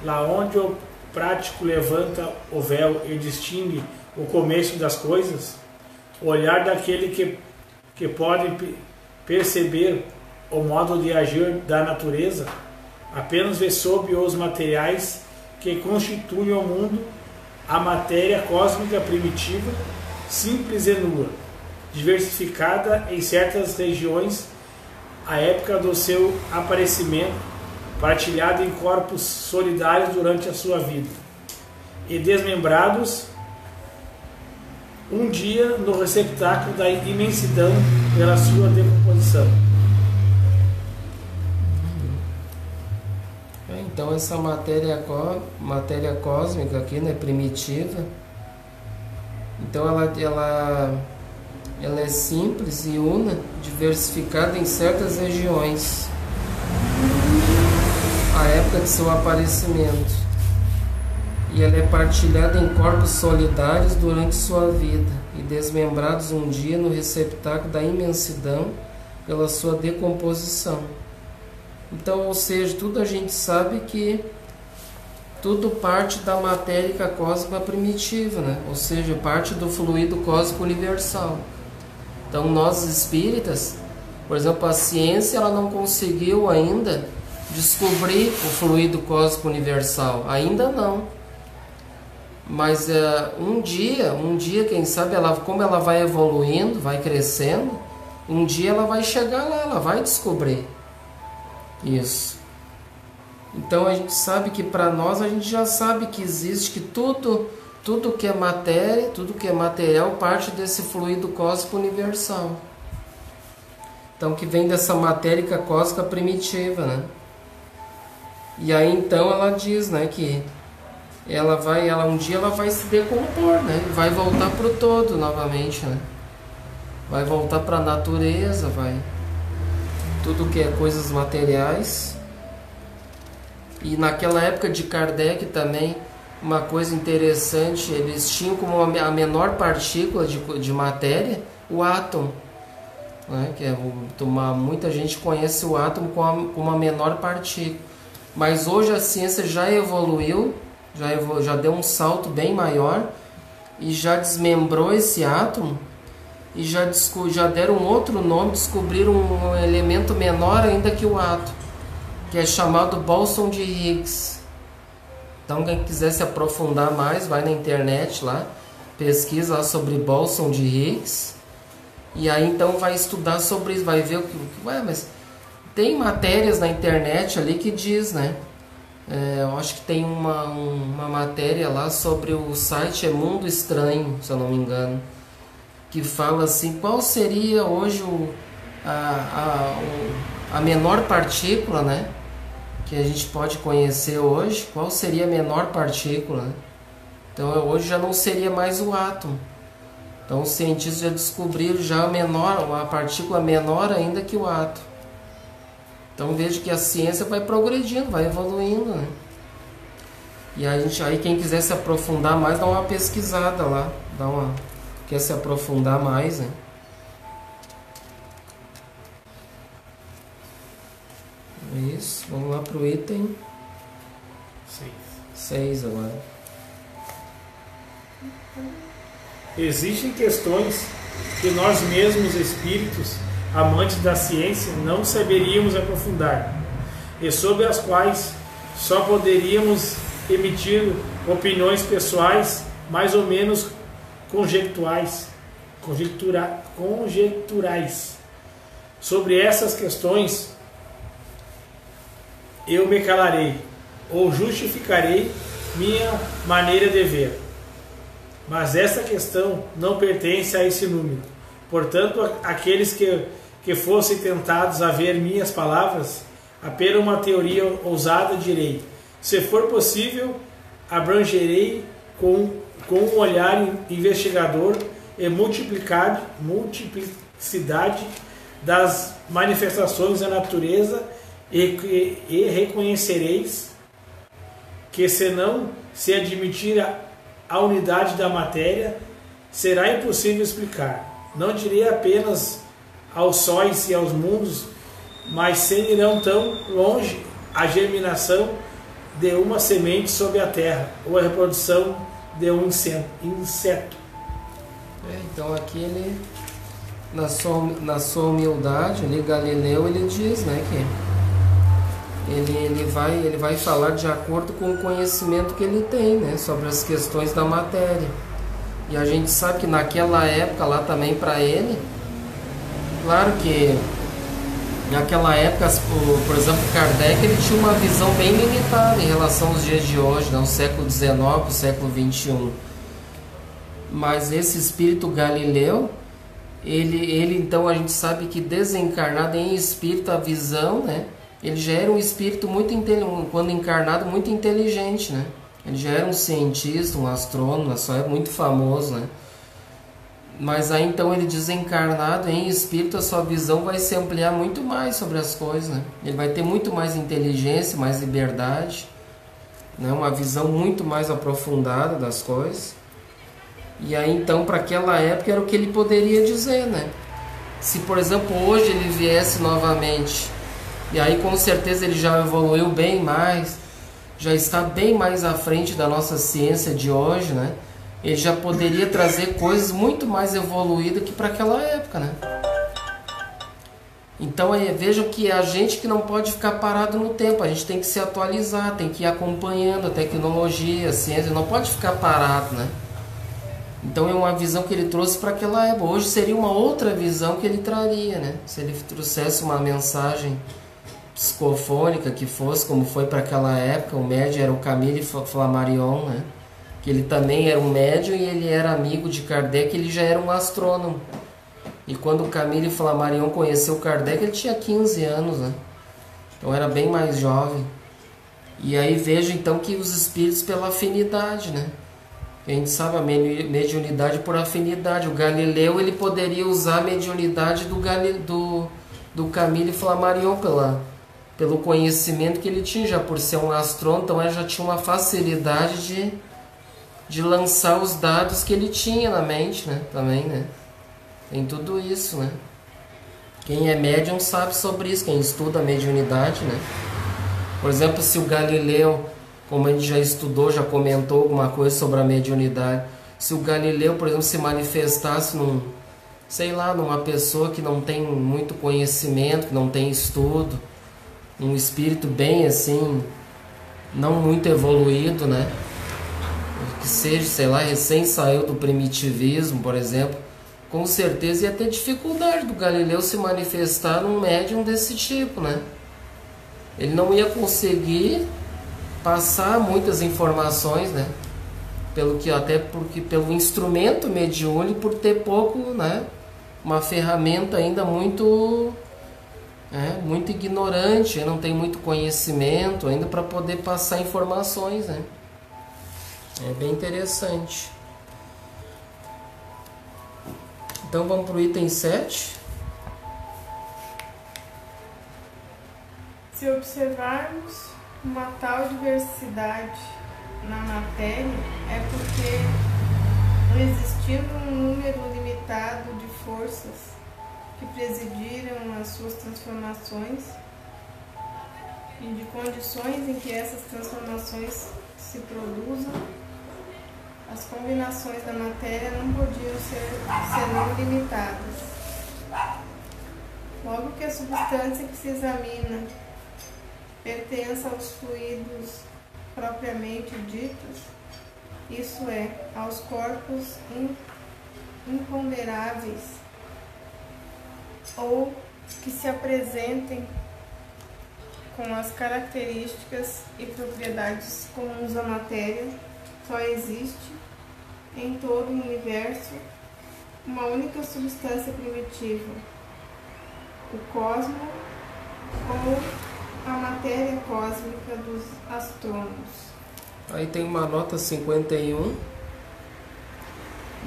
lá onde o prático levanta o véu e distingue o começo das coisas, o olhar daquele que pode perceber o modo de agir da natureza apenas vê sob os materiais que constituem o mundo a matéria cósmica primitiva, simples e nua, diversificada em certas regiões à época do seu aparecimento, partilhada em corpos solidários durante a sua vida, e desmembrados um dia no receptáculo da imensidão pela sua decomposição. Então essa matéria cósmica aqui, né, primitiva, então ela é simples e una, diversificada em certas regiões, a época de seu aparecimento, e ela é partilhada em corpos solidários durante sua vida e desmembrados um dia no receptáculo da imensidão pela sua decomposição. Então, ou seja, tudo a gente sabe que tudo parte da matéria cósmica primitiva, né? Ou seja, parte do fluido cósmico universal. Então, nós espíritas, por exemplo, a ciência ela não conseguiu ainda descobrir o fluido cósmico universal, ainda não. Mas um dia, quem sabe, como ela vai evoluindo, vai crescendo, um dia ela vai chegar lá, ela vai descobrir isso. Então a gente sabe que para nós, a gente já sabe que existe, que tudo que é matéria, tudo que é material parte desse fluido cósmico universal. Então que vem dessa matéria cósmica primitiva, né? E aí então ela diz, né, que um dia ela vai se decompor, né? Vai voltar para o todo novamente, né? Vai voltar para a natureza, tudo que é coisas materiais. E naquela época de Kardec também, uma coisa interessante, eles tinham como a menor partícula de matéria o átomo, né? Que muita gente conhece o átomo como a menor partícula. Mas hoje a ciência já evoluiu, já deu um salto bem maior e já desmembrou esse átomo e já deram um outro nome, descobriram um elemento menor ainda que o átomo, que é chamado bóson de Higgs. Então quem quiser se aprofundar mais, vai na internet lá, pesquisa lá sobre bóson de Higgs, e aí então vai estudar sobre isso, vai ver o que... mas tem matérias na internet ali que diz, né? Eu acho que tem uma matéria lá sobre o site Mundo Estranho, se eu não me engano, que fala assim, qual seria hoje a menor partícula, né, que a gente pode conhecer hoje, qual seria a menor partícula, né? Então hoje já não seria mais o átomo. Então os cientistas já descobriram já uma partícula menor ainda que o átomo. Então veja que a ciência vai progredindo, vai evoluindo, né? E aí quem quiser se aprofundar mais, dá uma pesquisada lá, quer se aprofundar mais, né? Isso, vamos lá para o item 6 agora. Existem questões que nós mesmos espíritos amantes da ciência, não saberíamos aprofundar, e sobre as quais só poderíamos emitir opiniões pessoais mais ou menos conjecturais. Sobre essas questões eu me calarei ou justificarei minha maneira de ver. Mas esta questão não pertence a esse número. Portanto, aqueles que fossem tentados a ver minhas palavras, apenas uma teoria ousada direi: se for possível, abrangerei com um olhar investigador e multiplicidade das manifestações da natureza, e reconhecereis que, se não se admitir a unidade da matéria, será impossível explicar. Não direi apenas aos sóis e aos mundos, mas sem irão tão longe a germinação de uma semente sobre a terra, ou a reprodução de um inseto. Então aqui ele, na sua humildade, ali Galileu, ele diz, né, que ele vai falar de acordo com o conhecimento que ele tem, né, sobre as questões da matéria. E a gente sabe que naquela época lá também, para ele, claro que naquela época, por exemplo, Kardec, ele tinha uma visão bem limitada em relação aos dias de hoje, né, o século XIX, o século XXI. Mas esse espírito Galileu, ele então a gente sabe que desencarnado em espírito, a visão, né, ele já era um espírito muito quando encarnado, muito inteligente, né? Ele já era um cientista, um astrônomo, só é muito famoso, né? Mas aí então ele desencarnado em espírito, a sua visão vai se ampliar muito mais sobre as coisas, né? Ele vai ter muito mais inteligência, mais liberdade, né? Uma visão muito mais aprofundada das coisas. E aí então, para aquela época, era o que ele poderia dizer, né? Se, por exemplo, hoje ele viesse novamente, e aí com certeza ele já evoluiu bem mais, já está bem mais à frente da nossa ciência de hoje, né? Ele já poderia trazer coisas muito mais evoluídas que para aquela época, né? Então vejam que a gente que não pode ficar parado no tempo, a gente tem que se atualizar, tem que ir acompanhando a tecnologia, a ciência, não pode ficar parado, né? Então é uma visão que ele trouxe para aquela época. Hoje seria uma outra visão que ele traria, né? Se ele trouxesse uma mensagem psicofônica que fosse, como foi para aquela época. O médium era o Camille Flammarion, né? Que ele também era um médium e ele era amigo de Kardec, ele já era um astrônomo. E quando o Camille Flammarion conheceu Kardec, ele tinha 15 anos, né? Então era bem mais jovem. E aí veja então que os espíritos pela afinidade, né? A gente sabe a mediunidade por afinidade. O Galileu, ele poderia usar a mediunidade do Camille Flammarion pelo conhecimento que ele tinha, já por ser um astrônomo, então ele já tinha uma facilidade de lançar os dados que ele tinha na mente, né? Também, né? Tem tudo isso, né? Quem é médium sabe sobre isso, quem estuda a mediunidade, né? Por exemplo, se o Galileu, como a gente já estudou, já comentou alguma coisa sobre a mediunidade, se o Galileu, por exemplo, se manifestasse numa pessoa que não tem muito conhecimento, que não tem estudo, um espírito bem assim, não muito evoluído, né? Que seja, sei lá, recém saiu do primitivismo, por exemplo, com certeza ia ter dificuldade do Galileu se manifestar num médium desse tipo, né? Ele não ia conseguir passar muitas informações, né? Pelo instrumento mediúnico, por ter pouco, né? Uma ferramenta ainda muito ignorante, não tem muito conhecimento ainda para poder passar informações, né? É bem interessante. Então vamos para o item 7. Se observarmos uma tal diversidade na matéria, é porque, existindo um número limitado de forças que presidiram as suas transformações e de condições em que essas transformações se produzam, as combinações da matéria não podiam ser senão limitadas. Logo que a substância que se examina pertence aos fluidos propriamente ditos, isso é, aos corpos imponderáveis, ou que se apresentem com as características e propriedades comuns à matéria, só existe em todo o universo uma única substância primitiva, o cosmo ou a matéria cósmica dos astrônomos. Aí tem uma nota 51,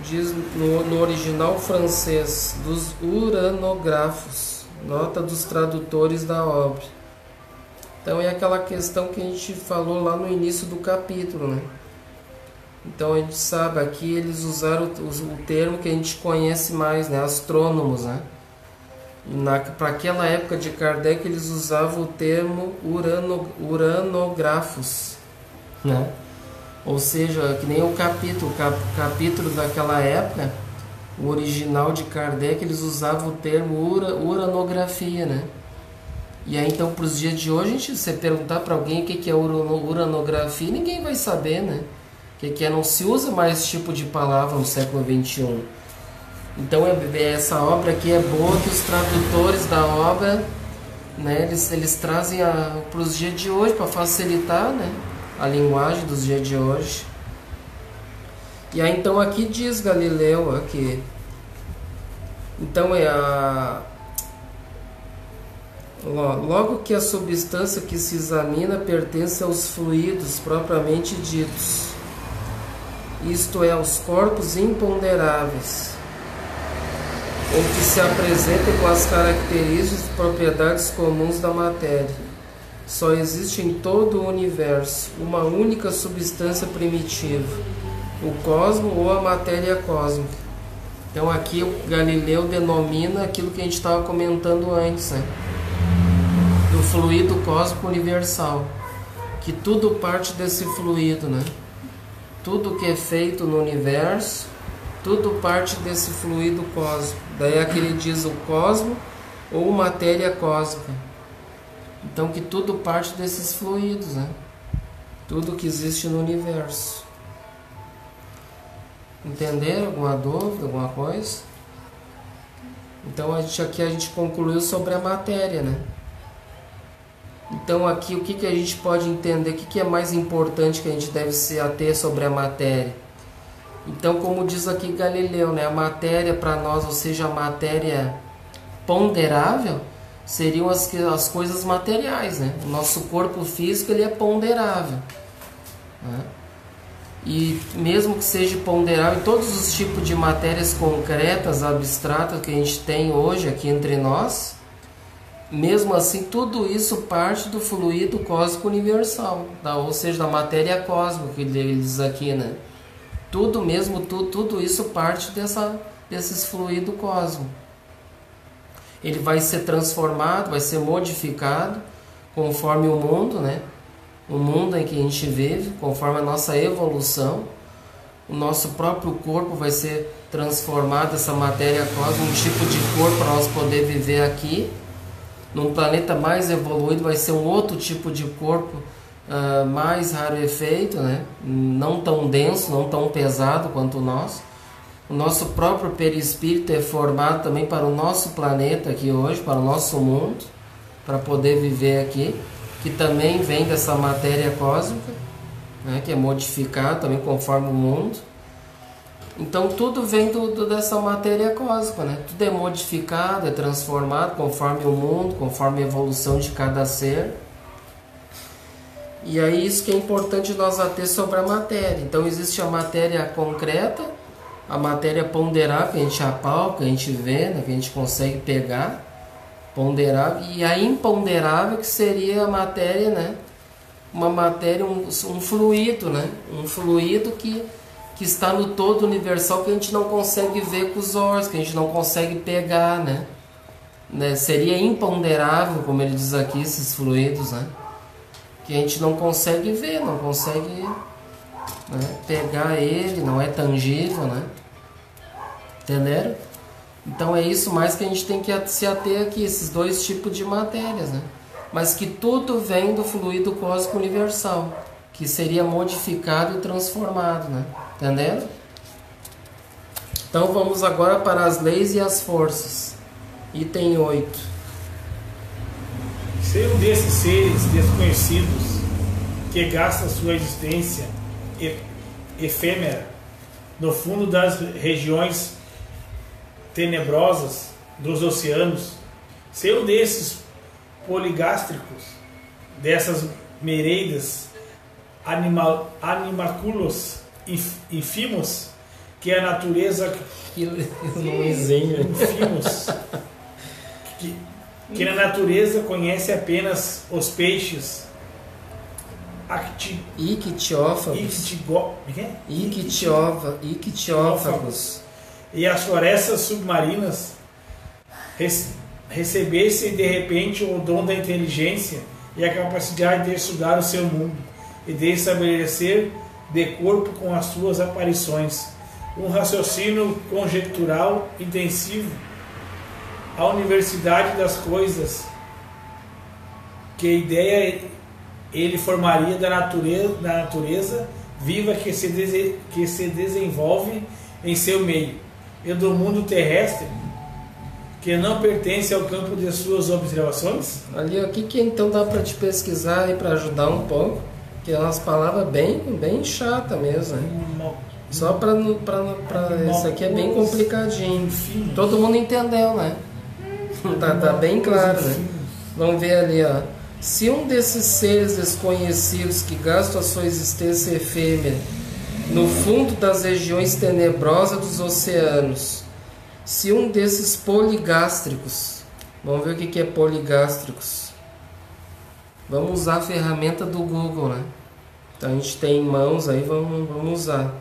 diz no original francês, dos uranógrafos, nota dos tradutores da obra. Então é aquela questão que a gente falou lá no início do capítulo, né? Então a gente sabe, aqui eles usaram o termo que a gente conhece mais, né? Astrônomos, né? Para aquela época de Kardec eles usavam o termo uranógrafos, né? Ou seja, que nem o capítulo daquela época, o original de Kardec, eles usavam o termo uranografia, né? E aí então para os dias de hoje, se você perguntar para alguém o que é uranografia, ninguém vai saber, né? O que é, não se usa mais esse tipo de palavra no século XXI. Então essa obra aqui é boa, que os tradutores da obra, né, eles trazem para os dias de hoje, para facilitar, né, a linguagem dos dias de hoje. E aí então aqui diz Galileu, aqui, então logo que a substância que se examina pertence aos fluidos propriamente ditos, isto é, aos corpos imponderáveis, ou que se apresentem com as características e propriedades comuns da matéria. Só existe em todo o universo uma única substância primitiva, o cosmo ou a matéria cósmica. Então aqui o Galileu denomina aquilo que a gente estava comentando antes, né? Do fluido cósmico universal, que tudo parte desse fluido, né? Tudo que é feito no universo, tudo parte desse fluido cósmico. Daí aqui ele diz o cosmo ou matéria cósmica. Então que tudo parte desses fluidos, né? Tudo que existe no universo. Entenderam? Alguma dúvida, alguma coisa? Então aqui a gente concluiu sobre a matéria, né? Então aqui o que a gente pode entender, o que é mais importante que a gente deve se ater sobre a matéria? Então, como diz aqui Galileu, né, a matéria para nós, ou seja, a matéria ponderável, seriam as coisas materiais, né? O nosso corpo físico ele é ponderável, né? E mesmo que seja ponderável, todos os tipos de matérias concretas, abstratas que a gente tem hoje aqui entre nós, mesmo assim, tudo isso parte do fluido cósmico universal, ou seja, da matéria cósmica, que ele diz aqui, né? Tudo isso parte desses fluidos cósmicos. Ele vai ser transformado, vai ser modificado conforme o mundo, né? O mundo em que a gente vive, conforme a nossa evolução. O nosso próprio corpo vai ser transformado, essa matéria cósmica, um tipo de corpo para nós poder viver aqui. Num planeta mais evoluído vai ser um outro tipo de corpo, mais rarefeito, né? Não tão denso, não tão pesado quanto o nosso. O nosso próprio perispírito é formado também para o nosso planeta aqui hoje, para o nosso mundo, para poder viver aqui, que também vem dessa matéria cósmica, né? Que é modificado também conforme o mundo. Então tudo vem dessa matéria cósmica, né? Tudo é modificado, é transformado conforme o mundo, conforme a evolução de cada ser. E aí isso que é importante nós ater sobre a matéria. Então existe a matéria concreta, a matéria ponderável, que a gente apalpa, que a gente vê, né? Que a gente consegue pegar, ponderável. E a imponderável, que seria a matéria, né? Uma matéria, um fluido, né? Um fluido que está no todo universal, que a gente não consegue ver com os olhos, que a gente não consegue pegar, né? Seria imponderável, como ele diz aqui, esses fluidos, né? Que a gente não consegue ver, não consegue, né, pegar ele, não é tangível, né? Entenderam? Então é isso mais que a gente tem que se ater aqui, esses dois tipos de matérias, né? Mas que tudo vem do fluido cósmico universal, que seria modificado e transformado, né? Entendendo? Então vamos agora para as leis e as forças. Item 8. Ser um desses seres desconhecidos que gasta sua existência efêmera no fundo das regiões tenebrosas dos oceanos, ser um desses poligástricos, dessas mereidas animáculos ínfimos que a natureza que na natureza conhece apenas os peixes ictiófagos e as florestas submarinas, recebessem de repente o dom da inteligência e a capacidade de estudar o seu mundo e de estabelecer de corpo com as suas aparições um raciocínio conjectural intensivo, a universidade das coisas, que ideia ele formaria da natureza viva que se desenvolve em seu meio, e do mundo terrestre, que não pertence ao campo de suas observações? Ali, o que então dá para te pesquisar aí para ajudar um pouco? Que é umas palavras bem chata mesmo, né? Só para isso aqui é bem complicadinho. Todo mundo entendeu, né? Tá bem claro, né? Vamos ver ali, ó. Se um desses seres desconhecidos que gastam a sua existência efêmera no fundo das regiões tenebrosas dos oceanos, se um desses poligástricos, vamos ver o que é poligástricos. Vamos usar a ferramenta do Google, né? Então a gente tem em mãos aí, vamos usar.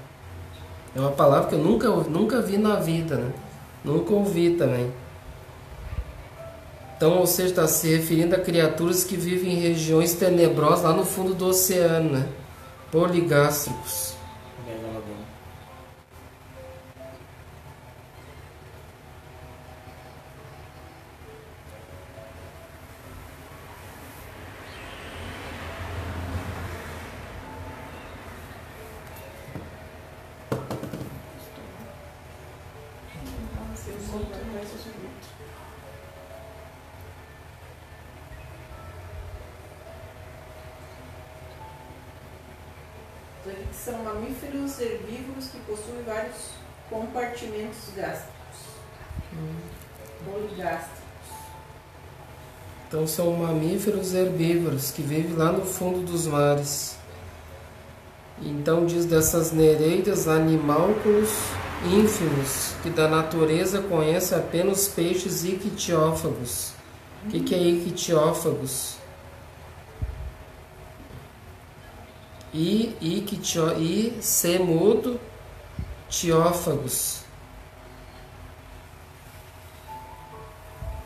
É uma palavra que eu nunca vi na vida, né? Nunca ouvi também. Então, ou seja, está se referindo a criaturas que vivem em regiões tenebrosas lá no fundo do oceano, né? Poligástricos. São mamíferos herbívoros que possuem vários compartimentos gástricos. Poligástricos. Então são mamíferos herbívoros que vivem lá no fundo dos mares. Então diz dessas nereidas animálculos ínfimos que da natureza conhece apenas peixes ictiófagos. O que é ictiófagos? E C mudo, tiófagos.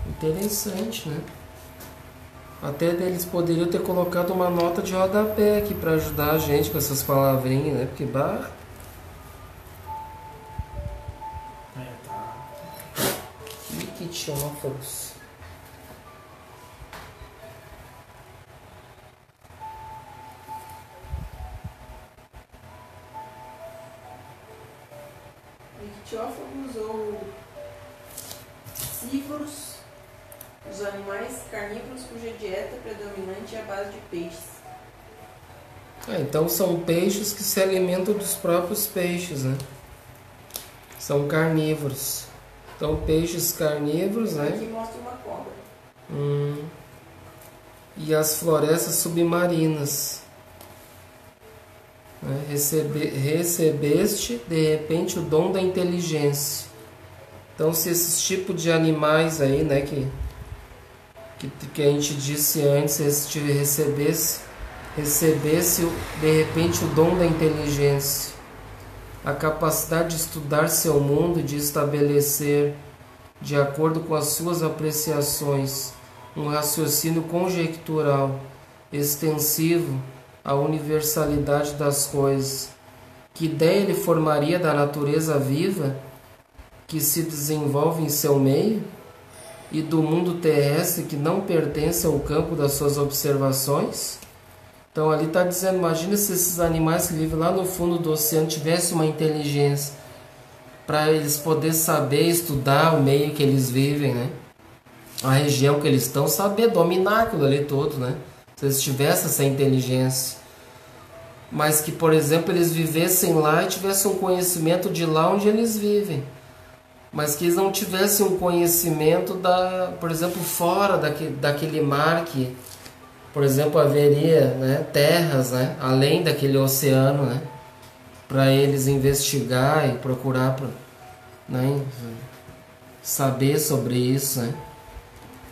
Interessante, né? Até eles poderiam ter colocado uma nota de rodapé aqui para ajudar a gente com essas palavrinhas, né? Porque Ictiófagos. Ictiófagos ou cívoros, os animais carnívoros cuja dieta predominante é a base de peixes. Então são peixes que se alimentam dos próprios peixes, né? São carnívoros. Então peixes carnívoros, né? Aqui mostra uma cobra. E as florestas submarinas. Recebeste de repente o dom da inteligência. Então se esses tipos de animais aí, né, que a gente disse antes, recebesse de repente o dom da inteligência, a capacidade de estudar seu mundo, de estabelecer, de acordo com as suas apreciações, um raciocínio conjectural extensivo a universalidade das coisas. Que ideia ele formaria da natureza viva que se desenvolve em seu meio e do mundo terrestre que não pertence ao campo das suas observações. Então ali está dizendo, imagina se esses animais que vivem lá no fundo do oceano tivessem uma inteligência para eles poderem saber estudar o meio que eles vivem, né? A região que eles estão, saber dominar aquilo ali todo, né? Se eles tivessem essa inteligência. Mas que, por exemplo, eles vivessem lá e tivessem um conhecimento de lá onde eles vivem. Mas que eles não tivessem um conhecimento, por exemplo, fora daquele mar que, por exemplo, haveria, né, terras, né, além daquele oceano, né, para eles investigar e procurar, né, saber sobre isso, né,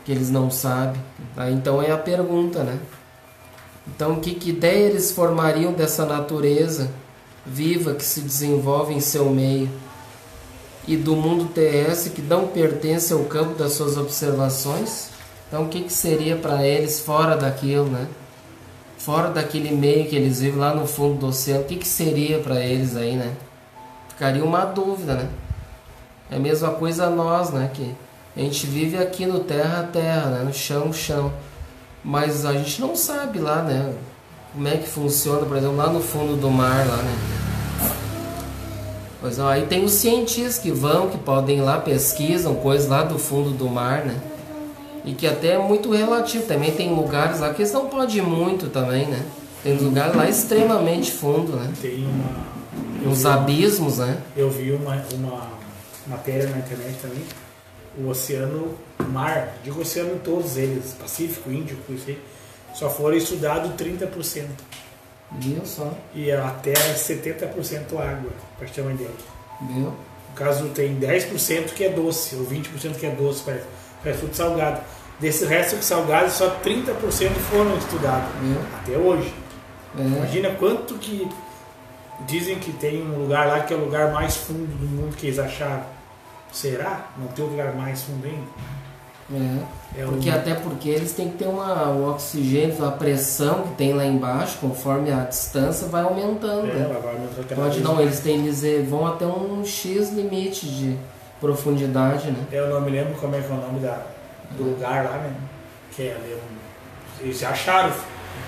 que eles não sabem. Então é a pergunta, né? Então, que ideia eles formariam dessa natureza viva que se desenvolve em seu meio e do mundo terrestre que não pertence ao campo das suas observações? Então, o que seria para eles fora daquilo, né? Fora daquele meio que eles vivem lá no fundo do oceano, o que seria para eles aí, né? Ficaria uma dúvida, né? É a mesma coisa a nós, né? Que a gente vive aqui no terra a terra, né? No chão, chão. Mas a gente não sabe lá, né? Como é que funciona, por exemplo, lá no fundo do mar, lá, né? Pois aí tem os cientistas que vão, que podem ir lá, pesquisam coisas lá do fundo do mar, né? E que até é muito relativo. Também tem lugares lá que eles não podem ir muito também, né? Tem lugares lá extremamente fundo, né? Tem uns abismos, né? Eu vi uma matéria na internet também. O oceano, mar, digo oceano todos eles, Pacífico, Índico, isso aí, só foram estudados 30%. Viu só? E a Terra é 70% água, para ter uma ideia. Viu? No caso, tem 10% que é doce, ou 20% que é doce, parece tudo salgado. Desse resto de salgado, só 30% foram estudados, até hoje. Imagina quanto que dizem que tem um lugar lá que é o lugar mais fundo do mundo que eles acharam. Será? Não tem um lugar mais fundo ainda? Até porque eles têm que ter o oxigênio, a pressão que tem lá embaixo, conforme a distância vai aumentando. Ela vai aumentando até Pode não, eles vão até um X limite de profundidade, né? Eu não me lembro como é que é o nome do lugar lá, né? Que eles já acharam,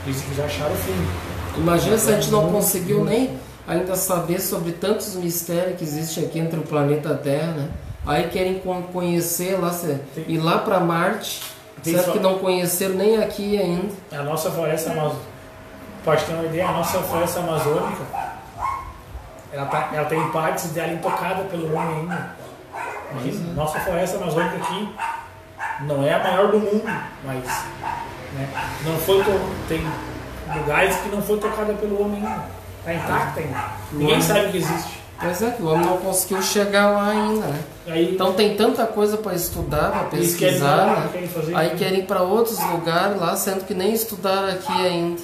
dizem que já acharam o fundo. Imagina se a gente não conseguiu nem ainda saber sobre tantos mistérios que existem aqui entre o planeta Terra, né? Aí querem conhecer lá, ir lá para Marte, certo que não conheceram nem aqui ainda. A nossa floresta amazônica, pode ter uma ideia, a nossa floresta amazônica, ela tem partes dela intocada pelo homem ainda. Imagina, nossa floresta amazônica aqui não é a maior do mundo, mas né, tem lugares que não foi tocada pelo homem ainda. Está intacta ainda. Ninguém sabe que existe. Pois é, que o homem não conseguiu chegar lá ainda, né? Então tem tanta coisa para estudar, para pesquisar, né? Aí querem ir para outros lugares lá, sendo que nem estudaram aqui ainda.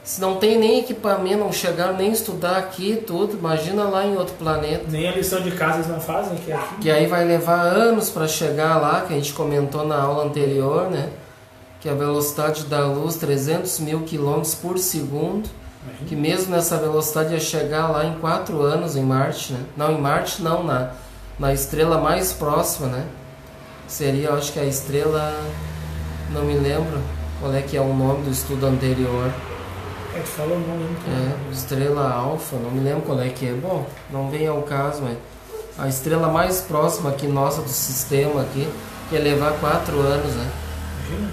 Se não tem nem equipamento, não chegaram nem estudar aqui tudo, imagina lá em outro planeta. Nem a lição de casa eles não fazem, que é aqui. Que aí vai levar anos para chegar lá, que a gente comentou na aula anterior, né? Que a velocidade da luz, 300 mil quilômetros por segundo. Imagina. Que mesmo nessa velocidade ia chegar lá em 4 anos em Marte, né? Não, em Marte não, na estrela mais próxima, né? Seria, eu acho que a estrela, não me lembro qual é que é o nome do estudo anterior. Tu falou o nome. Estrela alfa, não me lembro qual é que é. Bom, não vem ao caso, mas a estrela mais próxima aqui nossa do sistema aqui, que ia levar 4 anos, né?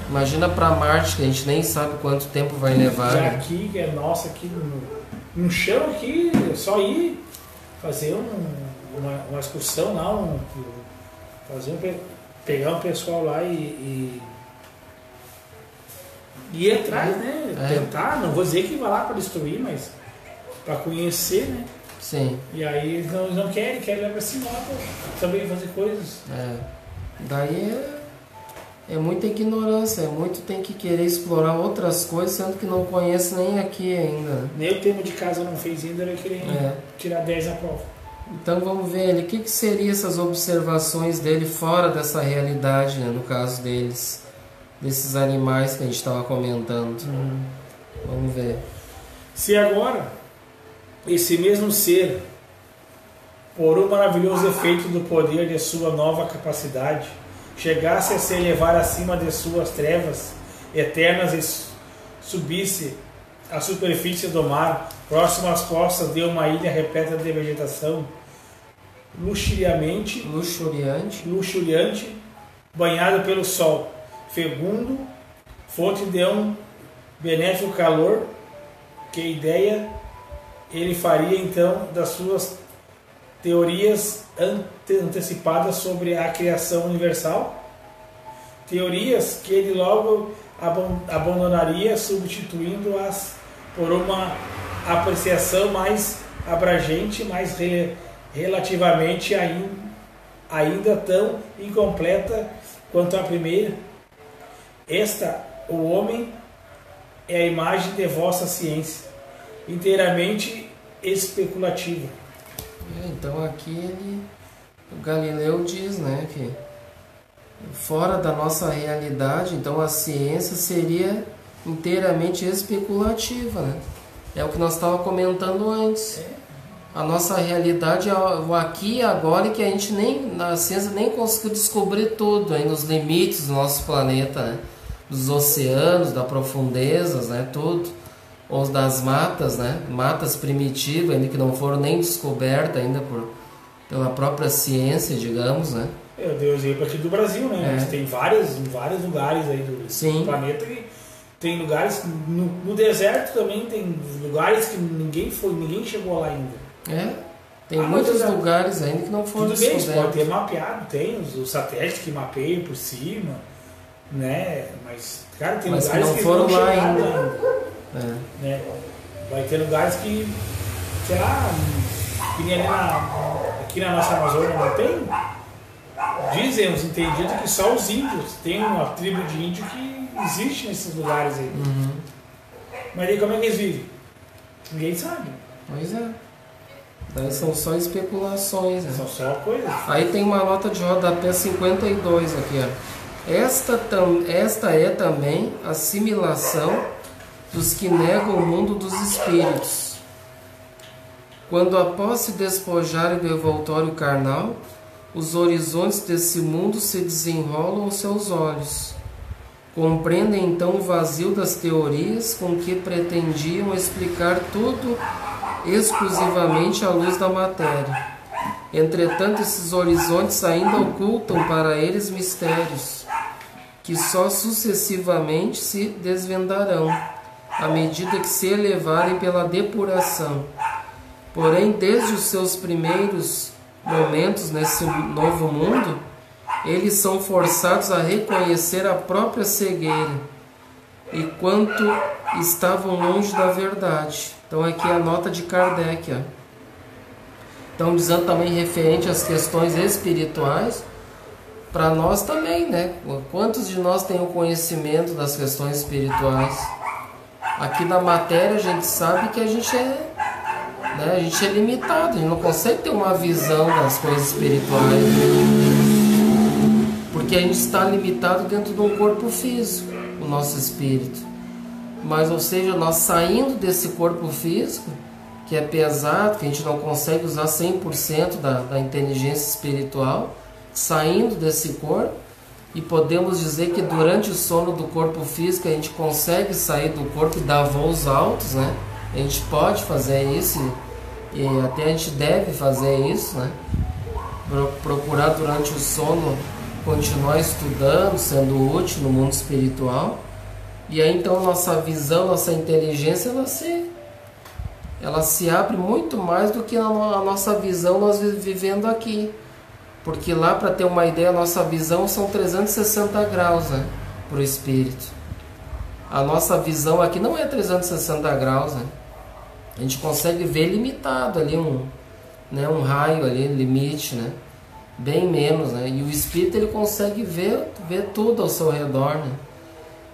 Imagina para Marte, que a gente nem sabe quanto tempo vai levar. Já aqui, que é nossa, aqui no chão aqui, só ir fazer uma excursão lá, pegar um pessoal lá e ir atrás, né? Tentar, não vou dizer que vai lá para destruir, mas para conhecer, né? Sim. E aí eles não querem levar pra cima lá para também fazer coisas. Daí é muita ignorância, muito tem que querer explorar outras coisas, sendo que não conhece nem aqui ainda. Nem o termo de casa não fez ainda, ele queria tirar 10 na prova. Então vamos ver ali, o que seriam essas observações dele fora dessa realidade, né, no caso desses animais que a gente estava comentando. Vamos ver. Se agora esse mesmo ser por um maravilhoso efeito do poder de sua nova capacidade, chegasse a se elevar acima de suas trevas eternas e subisse à superfície do mar, próximo às costas de uma ilha repleta de vegetação, luxuriante, banhado pelo sol, fecundo, fonte de um benéfico calor, que ideia ele faria então das suas teorias antecipadas sobre a criação universal? Teorias que ele logo abandonaria, substituindo-as por uma apreciação mais abrangente, mais relativamente ainda tão incompleta quanto a primeira. O homem, é a imagem de vossa ciência, inteiramente especulativa. Então aqui o Galileu diz, né, que fora da nossa realidade, então a ciência seria inteiramente especulativa, né? É o que nós estávamos comentando antes. A nossa realidade é o aqui e agora, que a gente na ciência nem conseguiu descobrir tudo aí nos limites do nosso planeta, né? Dos oceanos, das profundezas, né? Tudo. Ou das matas, né? Matas primitivas, ainda que não foram nem descobertas ainda pela própria ciência, digamos, né? Eu dei o exemplo aqui do Brasil, né? Mas tem vários lugares aí do planeta que tem lugares no deserto também, tem lugares que ninguém chegou lá ainda. Tem muitos lugares ainda que não foram descobertos. Tudo bem, pode ter mapeado, tem os satélites que mapeiam por cima, né? Mas, cara, tem lugares que não foram lá ainda. Né? Vai ter lugares que, sei lá, que nem aqui na nossa Amazônia não tem. Dizem os entendidos que só os índios, tem uma tribo de índio que existe nesses lugares aí. Mas aí como é que eles vivem? Ninguém sabe. Pois é. Daí são só especulações, né? São só coisas. Aí tem uma nota de rodapé 52 aqui, ó. Esta é também a assimilação dos que negam o mundo dos espíritos. Quando após se despojarem do envoltório carnal, os horizontes desse mundo se desenrolam aos seus olhos. Compreendem então o vazio das teorias com que pretendiam explicar tudo exclusivamente à luz da matéria. Entretanto, esses horizontes ainda ocultam para eles mistérios, que só sucessivamente se desvendarão, à medida que se elevarem pela depuração. Porém, desde os seus primeiros momentos nesse novo mundo, eles são forçados a reconhecer a própria cegueira e quanto estavam longe da verdade. Então aqui é a nota de Kardec. Então dizendo também referente às questões espirituais, para nós também, né? Quantos de nós têm o conhecimento das questões espirituais? Aqui na matéria a gente sabe que a gente é limitado, a gente não consegue ter uma visão das coisas espirituais, porque a gente está limitado dentro de um corpo físico, o nosso espírito. Mas, ou seja, nós saindo desse corpo físico, que é pesado, que a gente não consegue usar 100% da inteligência espiritual, saindo desse corpo, e podemos dizer que durante o sono do corpo físico a gente consegue sair do corpo e dar voos altos, né? A gente pode fazer isso e até a gente deve fazer isso, né? Procurar durante o sono continuar estudando, sendo útil no mundo espiritual. E aí então nossa visão, nossa inteligência, ela se abre muito mais do que a nossa visão nós vivendo aqui. Porque lá, para ter uma ideia, a nossa visão são 360 graus, né, para o espírito. A nossa visão aqui não é 360 graus, né? A gente consegue ver limitado ali, um raio ali, limite, né? Bem menos, né? E o espírito ele consegue ver tudo ao seu redor, né?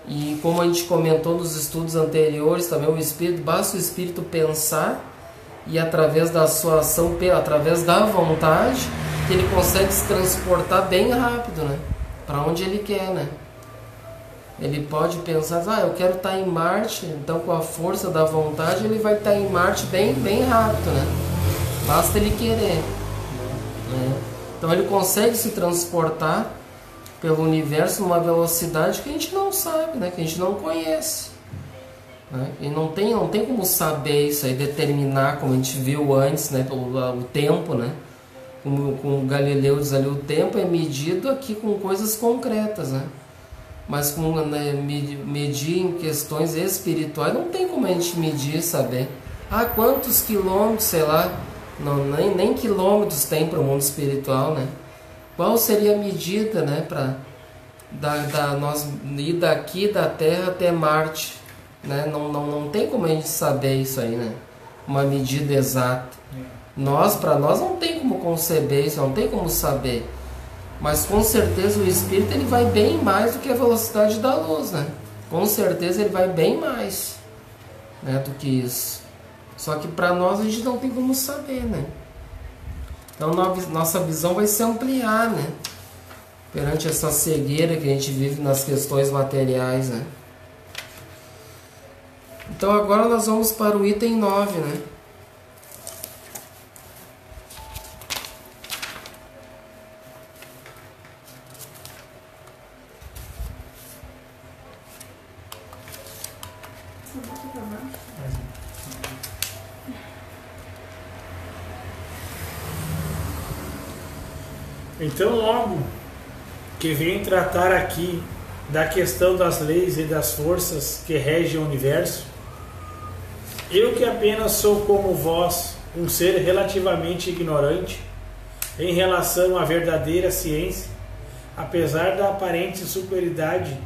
E como a gente comentou nos estudos anteriores também, o espírito, basta o espírito pensar e através da sua ação, através da vontade, que ele consegue se transportar bem rápido, né? Para onde ele quer, né? Ele pode pensar, eu quero estar em Marte, então com a força da vontade ele vai estar em Marte bem rápido, né? Basta ele querer. Então ele consegue se transportar pelo universo numa velocidade que a gente não sabe, né? Que a gente não conhece. Né? E não tem como saber isso aí, determinar, como a gente viu antes, né? O tempo, né? Como o Galileu diz ali, o tempo é medido aqui com coisas concretas, né? Mas com, né, medir em questões espirituais, não tem como a gente medir, saber. Quantos quilômetros, sei lá, nem quilômetros tem para o mundo espiritual, né? Qual seria a medida, né, para nós ir daqui da Terra até Marte, né? Não tem como a gente saber isso aí, né? Uma medida exata. Para nós não tem como conceber isso, não tem como saber. Mas com certeza o espírito ele vai bem mais do que a velocidade da luz, né? Com certeza ele vai bem mais, né, do que isso. Só que para nós a gente não tem como saber, né? Então nossa visão vai se ampliar, né? Perante essa cegueira que a gente vive nas questões materiais, né? Então agora nós vamos para o item 9, né? Então, logo que vem tratar aqui da questão das leis e das forças que regem o universo, eu que apenas sou como vós, um ser relativamente ignorante em relação à verdadeira ciência, apesar da aparente superioridade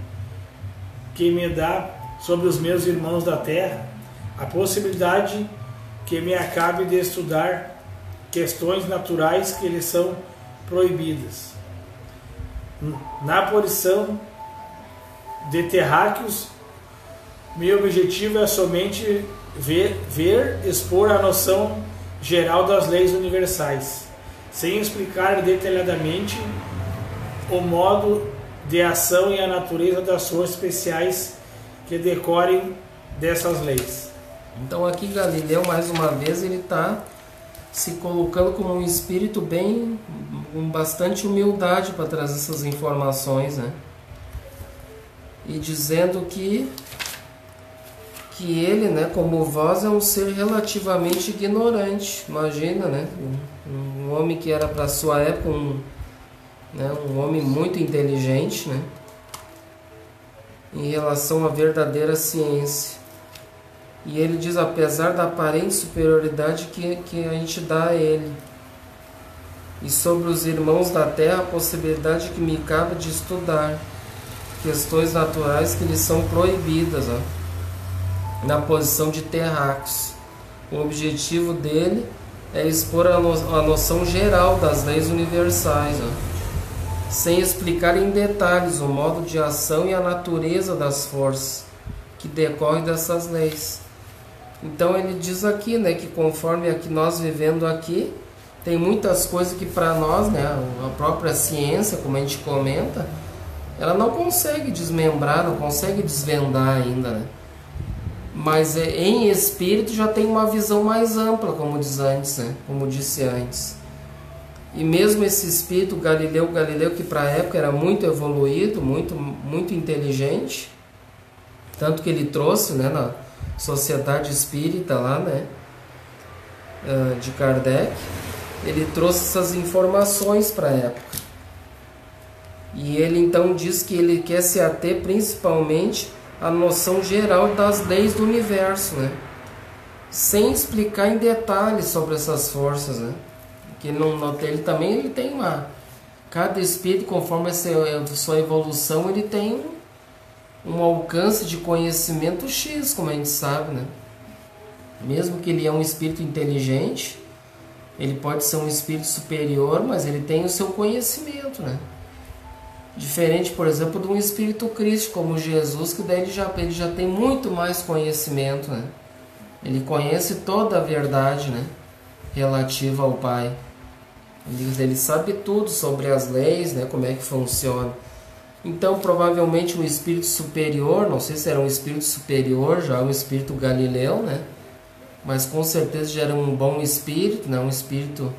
que me dá sobre os meus irmãos da terra, a possibilidade que me acabe de estudar questões naturais que lhes são proibidas. Na posição de terráqueos, meu objetivo é somente expor a noção geral das leis universais, sem explicar detalhadamente o modo de ação e a natureza das forças especiais que decorrem dessas leis. Então aqui Galileu, mais uma vez, ele está se colocando como um espírito bem, com bastante humildade para trazer essas informações, né? E dizendo que ele, né, como vós, é um ser relativamente ignorante. Imagina, né? Um homem que era para sua época um homem muito inteligente, né? Em relação à verdadeira ciência. E ele diz, apesar da aparente superioridade que a gente dá a ele, e sobre os irmãos da terra, a possibilidade que me cabe de estudar questões naturais que lhes são proibidas, ó, na posição de terráqueos. O objetivo dele é expor a noção geral das leis universais, ó, sem explicar em detalhes o modo de ação e a natureza das forças que decorrem dessas leis. Então ele diz aqui, né, que conforme aqui nós vivendo aqui, tem muitas coisas que para nós, né, a própria ciência, como a gente comenta, ela não consegue desmembrar, não consegue desvendar ainda, né? Mas em espírito já tem uma visão mais ampla, como diz antes, né? Como disse antes. E mesmo esse espírito Galileu, que para a época era muito evoluído, muito inteligente, tanto que ele trouxe, né, na Sociedade Espírita lá, né, de Kardec, ele trouxe essas informações para a época. E ele então diz que ele quer se ater principalmente à noção geral das leis do universo, né, sem explicar em detalhes sobre essas forças, né, que ele também tem cada espírito, conforme a sua evolução, ele tem um alcance de conhecimento X, como a gente sabe, né? Mesmo que ele é um espírito inteligente, ele pode ser um espírito superior, mas ele tem o seu conhecimento, né? Diferente, por exemplo, de um espírito crístico como Jesus, que daí ele já tem muito mais conhecimento, né? Ele conhece toda a verdade, né, relativa ao Pai. Ele sabe tudo sobre as leis, né, como é que funciona. Então, provavelmente um espírito superior, não sei se era um espírito superior, já um espírito Galileu, né? Mas com certeza já era um bom espírito, né? Um espírito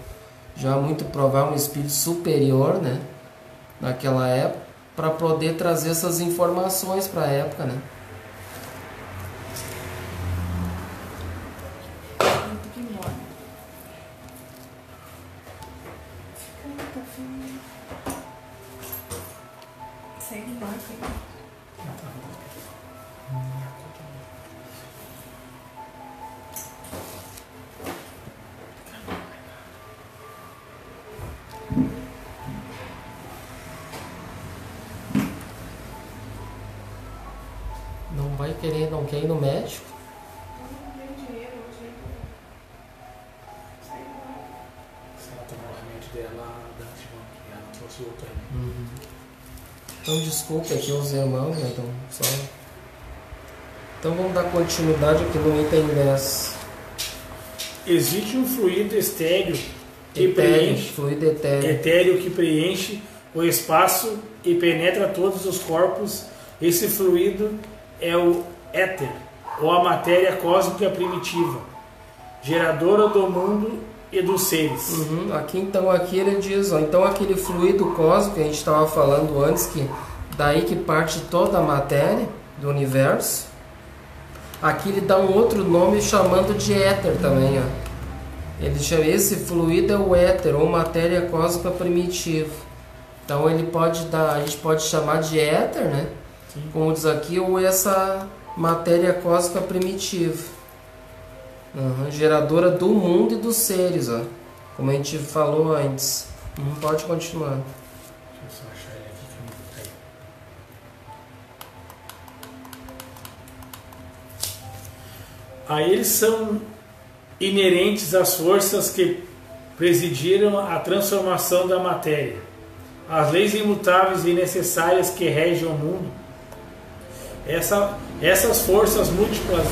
já muito provável um espírito superior, né, naquela época, para poder trazer essas informações para a época, né. Segue o barco aí. Não quer ir no médico? Não tem dinheiro hoje. Segue o barco. Se ela tomar o remédio dela, dá que ela trouxe outro aí. Então desculpa aqui os irmãos, né? Então vamos dar continuidade aqui no item 10. Existe um fluido estéreo que Etéreo, preenche, fluido etéreo. etéreo que preenche o espaço e penetra todos os corpos. Esse fluido é o éter, ou a matéria cósmica primitiva, geradora do mundo e dos seres. Aqui ele diz, ó, então aquele fluido cósmico que a gente estava falando antes, que daí que parte toda a matéria do universo, aqui ele dá um outro nome chamando de éter também, ó. Ele chama, esse fluido é o éter, ou matéria cósmica primitiva. Então ele pode dar, a gente pode chamar de éter, né? Sim. Como diz aqui, ou essa matéria cósmica primitiva. Geradora do mundo e dos seres, ó. Como a gente falou antes. Pode continuar. Deixa eu só achar ele aqui que eu não botei. A eles são inerentes as forças que presidiram a transformação da matéria, as leis imutáveis e necessárias que regem o mundo. Essas forças múltiplas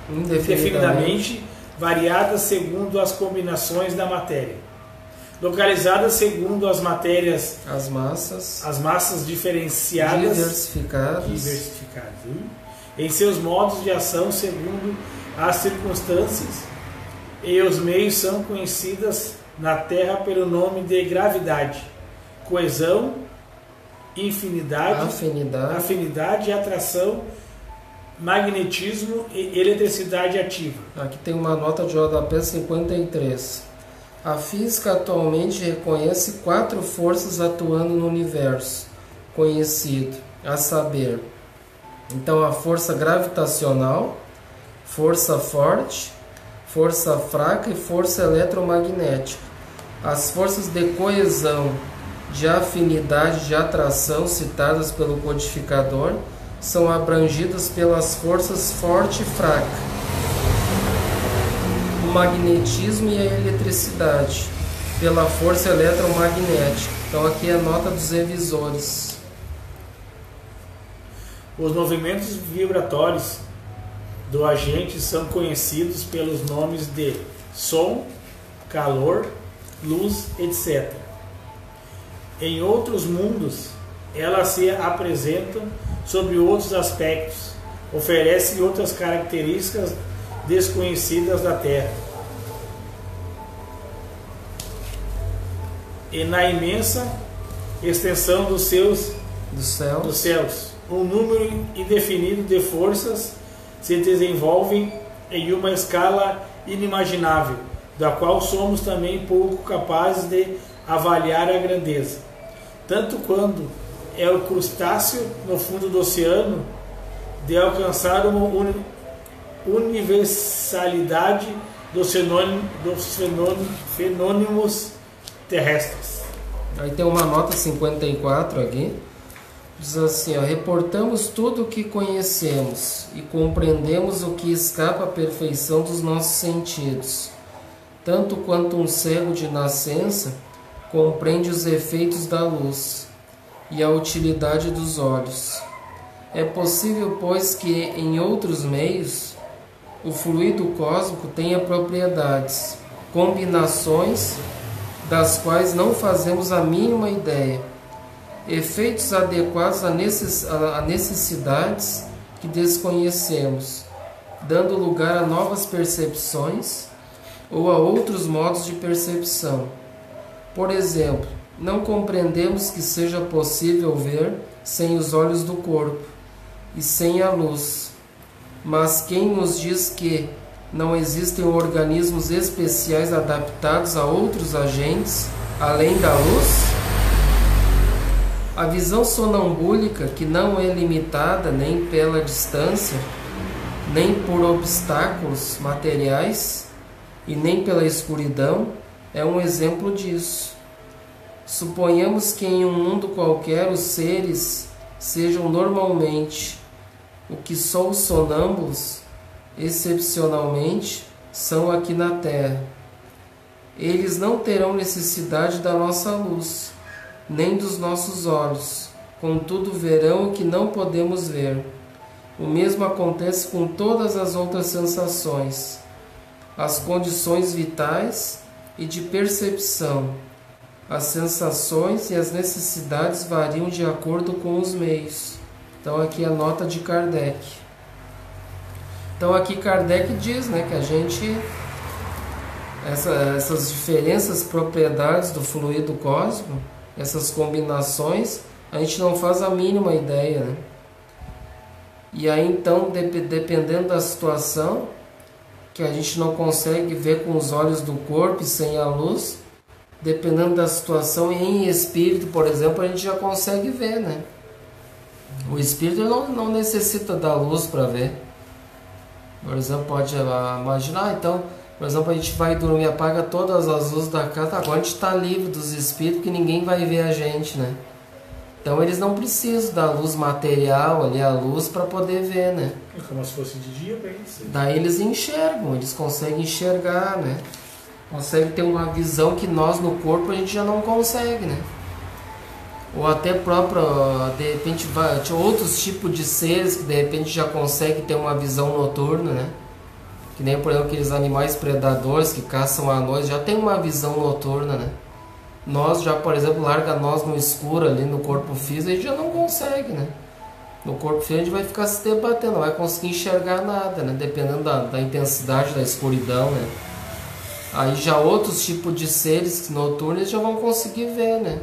indefinidamente variadas segundo as combinações da matéria, localizadas segundo as matérias, as massas diferenciadas, diversificadas, em seus modos de ação segundo as circunstâncias e os meios são conhecidas na Terra pelo nome de gravidade, coesão, afinidade, atração, magnetismo e eletricidade ativa. Aqui tem uma nota de rodapé 53. A física atualmente reconhece 4 forças atuando no universo conhecido, a saber, então a força gravitacional, força forte, força fraca e força eletromagnética. As forças de coesão, de afinidade, de atração citadas pelo codificador são abrangidas pelas forças forte e fraca, o magnetismo e a eletricidade pela força eletromagnética. Então aqui é a nota dos revisores. Os movimentos vibratórios do agente são conhecidos pelos nomes de som, calor, luz, etc. Em outros mundos, elas se apresentam sob outros aspectos, oferecem outras características desconhecidas da Terra. E na imensa extensão dos céus, um número indefinido de forças se desenvolvem em uma escala inimaginável, da qual somos também pouco capazes de avaliar a grandeza. Tanto quando é o crustáceo no fundo do oceano, de alcançar uma universalidade dos fenômenos terrestres. Aí tem uma nota 54 aqui. Diz assim, ó, reportamos tudo o que conhecemos e compreendemos o que escapa à perfeição dos nossos sentidos. Tanto quanto um cego de nascença compreende os efeitos da luz e a utilidade dos olhos. É possível, pois, que em outros meios o fluido cósmico tenha propriedades, combinações das quais não fazemos a mínima ideia, efeitos adequados a necessidades que desconhecemos, dando lugar a novas percepções, ou a outros modos de percepção. Por exemplo, não compreendemos que seja possível ver sem os olhos do corpo e sem a luz. Mas quem nos diz que não existem organismos especiais adaptados a outros agentes, além da luz? A visão sonambúlica, que não é limitada nem pela distância, nem por obstáculos materiais e nem pela escuridão, é um exemplo disso. Suponhamos que em um mundo qualquer os seres sejam normalmente o que só os sonâmbulos, excepcionalmente, são aqui na Terra. Eles não terão necessidade da nossa luz, nem dos nossos olhos, contudo verão o que não podemos ver. O mesmo acontece com todas as outras sensações, as condições vitais e de percepção. As sensações e as necessidades variam de acordo com os meios. Então aqui a nota de Kardec. Então aqui Kardec diz, né, que a gente, essas diferenças, propriedades do fluido cósmico, essas combinações, a gente não faz a mínima ideia, né? E aí então, dependendo da situação, que a gente não consegue ver com os olhos do corpo e sem a luz, dependendo da situação, em espírito, por exemplo, a gente já consegue ver, né? O espírito não necessita da luz para ver. Por exemplo, pode imaginar, então, por exemplo, a gente vai dormir, apaga todas as luzes da casa, agora a gente está livre dos espíritos, que ninguém vai ver a gente, né? Então eles não precisam da luz material ali, a luz, para poder ver, né? É como se fosse de dia para eles. Daí eles enxergam, eles conseguem enxergar, né? Conseguem ter uma visão que nós no corpo a gente já não consegue, né? Ou até próprio, de repente, outros tipos de seres que de repente já conseguem ter uma visão noturna, né? Que nem, por exemplo, aqueles animais predadores que caçam à noite, já tem uma visão noturna, né? Nós já, por exemplo, larga nós no escuro ali no corpo físico, a gente já não consegue, né? No corpo físico a gente vai ficar se debatendo, não vai conseguir enxergar nada, né? Dependendo da intensidade da escuridão, né? Aí já outros tipos de seres noturnos já vão conseguir ver, né?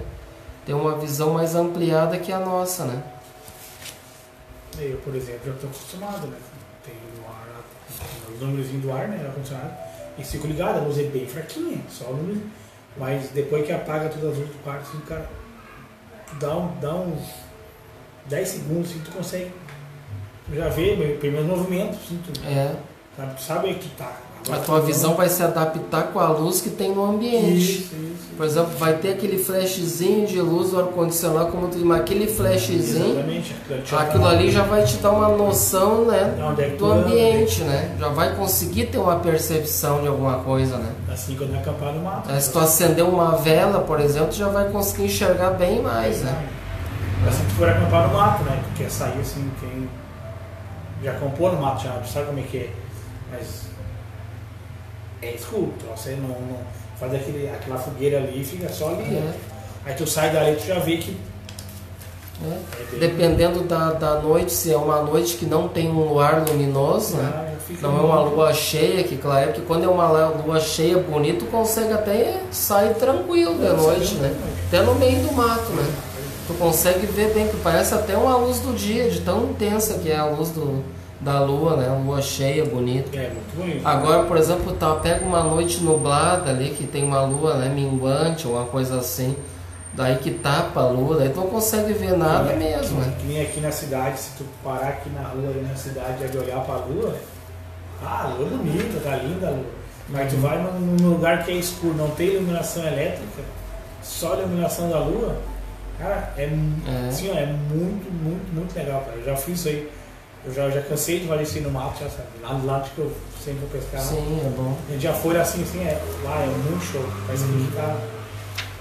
Tem uma visão mais ampliada que a nossa, né? Eu, por exemplo, já estou acostumado, né? Tem no ar, os números do ar, né? Ar-condicionado, e fico ligado, a luz é bem fraquinha, só o número. Mas depois que apaga todas as luzes do quarto, assim, cara, dá uns 10 segundos, assim, tu consegue já ver meu primeiro movimento, assim, tu, sabe, tu sabe que tá. A tua visão vai se adaptar com a luz que tem no ambiente. Isso. Por exemplo, vai ter aquele flashzinho de luz do ar-condicionado, como tu diz, mas aquele flashzinho, aquilo ali já vai te dar uma noção, né, do ambiente, né? Já vai conseguir ter uma percepção de alguma coisa, né? Assim, quando é acampar no mato. Se tu acender uma vela, por exemplo, tu já vai conseguir enxergar bem mais, né? Assim que tu for acampar no mato, né? Tu quer sair assim, quem já acampou no mato, já sabe como é que é. Mas é escuro, você não faz aquela fogueira ali e fica só ali. Aí tu sai dali e tu já vê que... Dependendo da noite, se é uma noite que não tem um luar luminoso, né? Não é uma lua cheia, que claro que quando é uma lua cheia bonita, tu consegue até sair tranquilo de noite, né? Até no meio do mato, né? Tu consegue ver bem, que parece até uma luz do dia, de tão intensa que é a luz da lua, né? Uma lua cheia, bonita. É, muito bonito. Agora, por exemplo, pega uma noite nublada ali, que tem uma lua, né, minguante ou uma coisa assim, daí que tapa a lua, daí tu não consegue ver nada mesmo, né? Que nem aqui na cidade, se tu parar aqui na rua, aí na cidade, e olhar pra lua, a lua é bonita, tá linda a lua. Mas tu vai num lugar que é escuro, não tem iluminação elétrica, só a iluminação da lua, cara, assim, ó, é muito legal, cara. Eu já fiz isso aí. Eu já cansei de fazer isso no mato, já sabe? Lá do lado que eu sempre vou pescar. Sim, é bom. A gente já foi assim, lá é muito show. Parece que a gente tá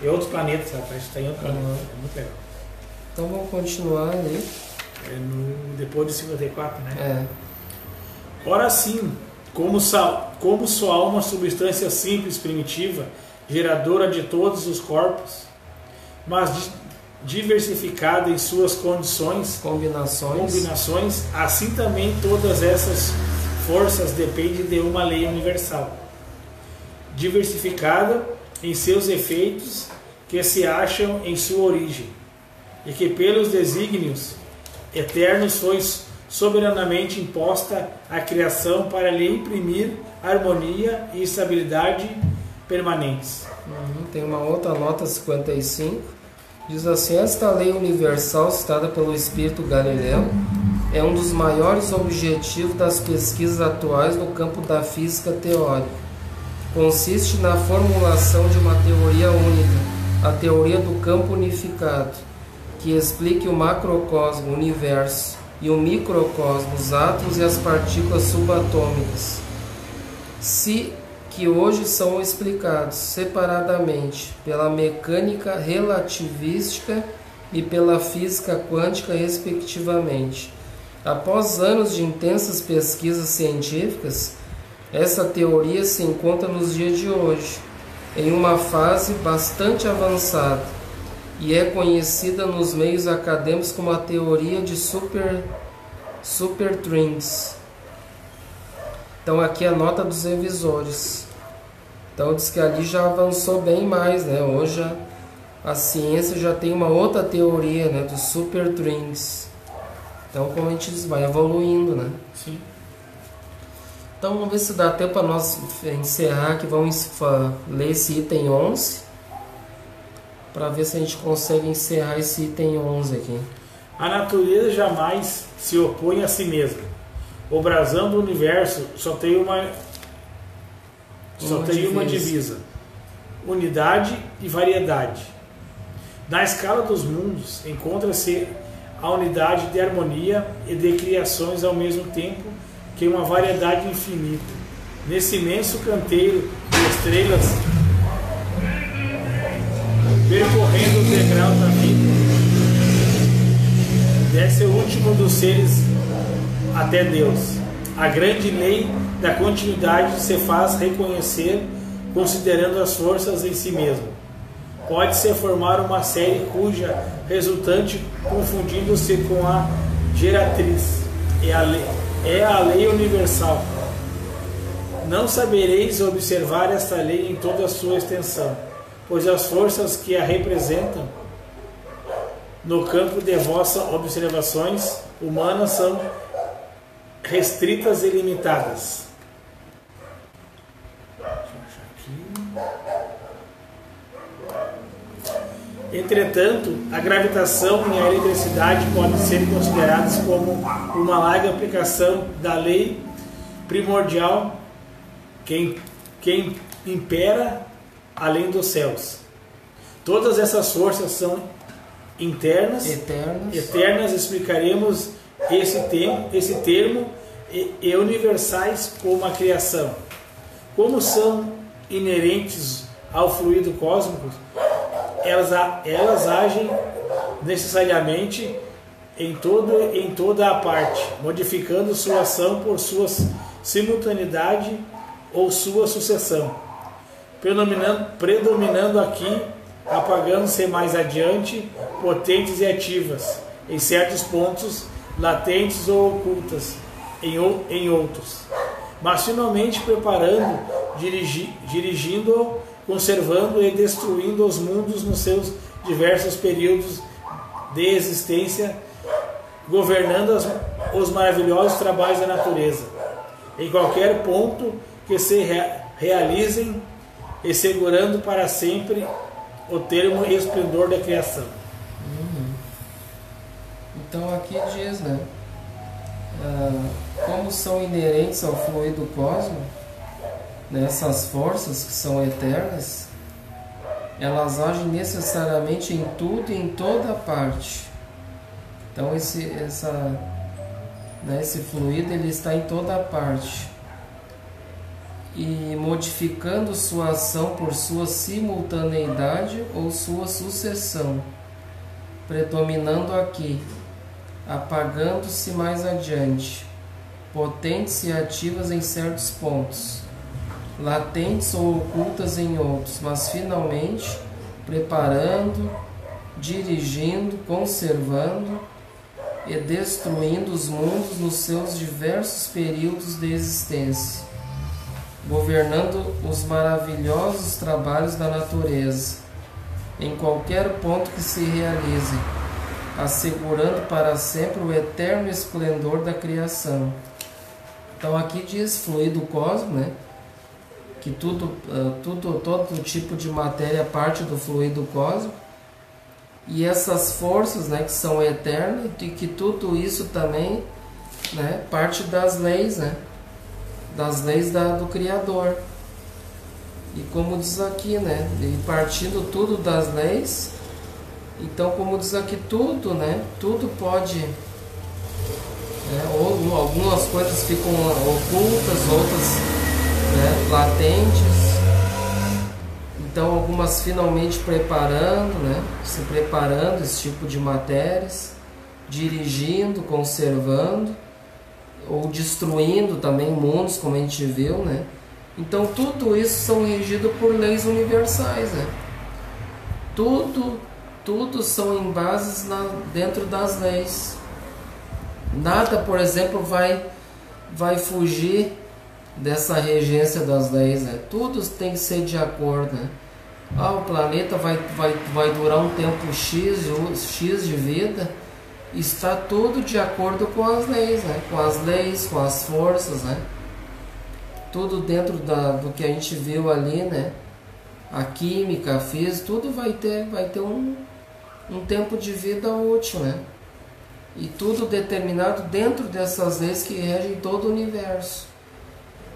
em outro planeta, sabe? Parece que tá em outro planeta. É muito legal. Então vamos continuar ali. Depois de 54, né? Ora sim, como sua alma é uma substância simples, primitiva, geradora de todos os corpos, mas diversificada em suas combinações, assim também todas essas forças dependem de uma lei universal. diversificada em seus efeitos que se acham em sua origem, e que pelos desígnios eternos foi soberanamente imposta a criação para lhe imprimir harmonia e estabilidade permanentes. Tem uma outra nota 55, diz assim: esta lei universal citada pelo Espírito Galileu é um dos maiores objetivos das pesquisas atuais no campo da física teórica. Consiste na formulação de uma teoria única, a teoria do campo unificado, que explique o macrocosmo, o universo, e o microcosmo, os átomos e as partículas subatômicas, que hoje são explicados separadamente pela mecânica relativística e pela física quântica, respectivamente. Após anos de intensas pesquisas científicas, essa teoria se encontra nos dias de hoje, em uma fase bastante avançada, e é conhecida nos meios acadêmicos como a teoria de superstrings. Então aqui a nota dos revisores. Então diz que ali já avançou bem mais, né? Hoje a ciência já tem uma outra teoria, né, dos superstrings. Então como a gente diz, vai evoluindo, né? Sim. Então vamos ver se dá tempo para nós encerrar aqui. Vamos ler esse item 11, para ver se a gente consegue encerrar esse item 11 aqui. A natureza jamais se opõe a si mesma. O brasão do universo só tem uma divisa: unidade e variedade. Na escala dos mundos encontra-se a unidade de harmonia e de criações ao mesmo tempo que uma variedade infinita. Nesse imenso canteiro de estrelas, percorrendo o degrau da vida, desce o último dos seres até Deus. A grande lei da continuidade se faz reconhecer considerando as forças em si mesmo. Pode-se formar uma série cuja resultante, confundindo-se com a geratriz, é a lei universal. Não sabereis observar esta lei em toda a sua extensão, pois as forças que a representam no campo de vossas observações humanas são restritas e limitadas. Entretanto, a gravitação e a eletricidade podem ser consideradas como uma larga aplicação da lei primordial que impera além dos céus. Todas essas forças são eternas, explicaremos esse termo, e universais como a criação. Como são inerentes ao fluido cósmico, elas agem necessariamente em toda a parte, modificando sua ação por sua simultaneidade ou sua sucessão, predominando aqui, apagando-se mais adiante, potentes e ativas, em certos pontos, latentes ou ocultas em outros, mas finalmente preparando, dirigindo, conservando e destruindo os mundos nos seus diversos períodos de existência, governando os maravilhosos trabalhos da natureza, em qualquer ponto que se realizem, e segurando para sempre o termo esplendor da criação. Então aqui diz, né, como são inerentes ao fluido cósmico, essas forças que são eternas, elas agem necessariamente em tudo e em toda parte. Então esse fluido ele está em toda parte, e modificando sua ação por sua simultaneidade ou sua sucessão, predominando aqui, apagando-se mais adiante, potentes e ativas em certos pontos, latentes ou ocultas em outros, mas finalmente preparando, dirigindo, conservando e destruindo os mundos nos seus diversos períodos de existência, governando os maravilhosos trabalhos da natureza, em qualquer ponto que se realize, assegurando para sempre o eterno esplendor da criação. Então aqui diz fluido cósmico, né? Que todo tipo de matéria parte do fluido cósmico, e essas forças, né, que são eternas, e que tudo isso também, né, parte das leis, né, das leis do Criador. E como diz aqui, né, e partindo tudo das leis, então como diz aqui, tudo, né, tudo pode, ou algumas coisas ficam ocultas, outras, né, latentes. Então algumas finalmente preparando, né, se preparando esse tipo de matérias, dirigindo, conservando, ou destruindo também mundos, como a gente viu, né? Então tudo isso são regidos por leis universais, né? Tudo são em bases dentro das leis. Nada, por exemplo, vai fugir dessa regência das leis, né? Tudo tem que ser de acordo, né? O planeta vai durar um tempo X de vida, está tudo de acordo com as leis, né? Com as leis, com as forças, né? Tudo dentro do que a gente viu ali, né? A química, a física, tudo vai ter um tempo de vida útil, né? E tudo determinado dentro dessas leis que regem todo o universo.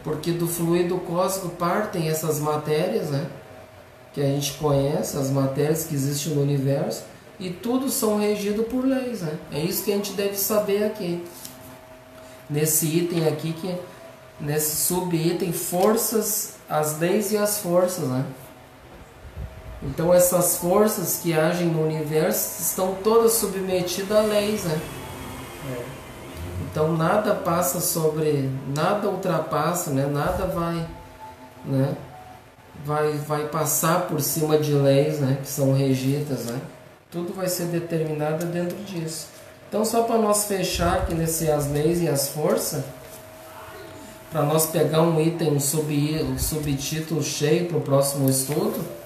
Porque do fluido cósmico partem essas matérias, né, que a gente conhece, as matérias que existem no universo, e tudo são regidos por leis, né? É isso que a gente deve saber aqui. Nesse item aqui, nesse subitem, forças, as leis e as forças, né? Então essas forças que agem no universo estão todas submetidas a leis, né? Então nada passa nada ultrapassa, né? Nada vai passar por cima de leis, né? Que são regidas, né? Tudo vai ser determinado dentro disso. Então só para nós fechar aqui nesse as leis e as forças, para nós pegar um item, um subtítulo cheio para o próximo estudo,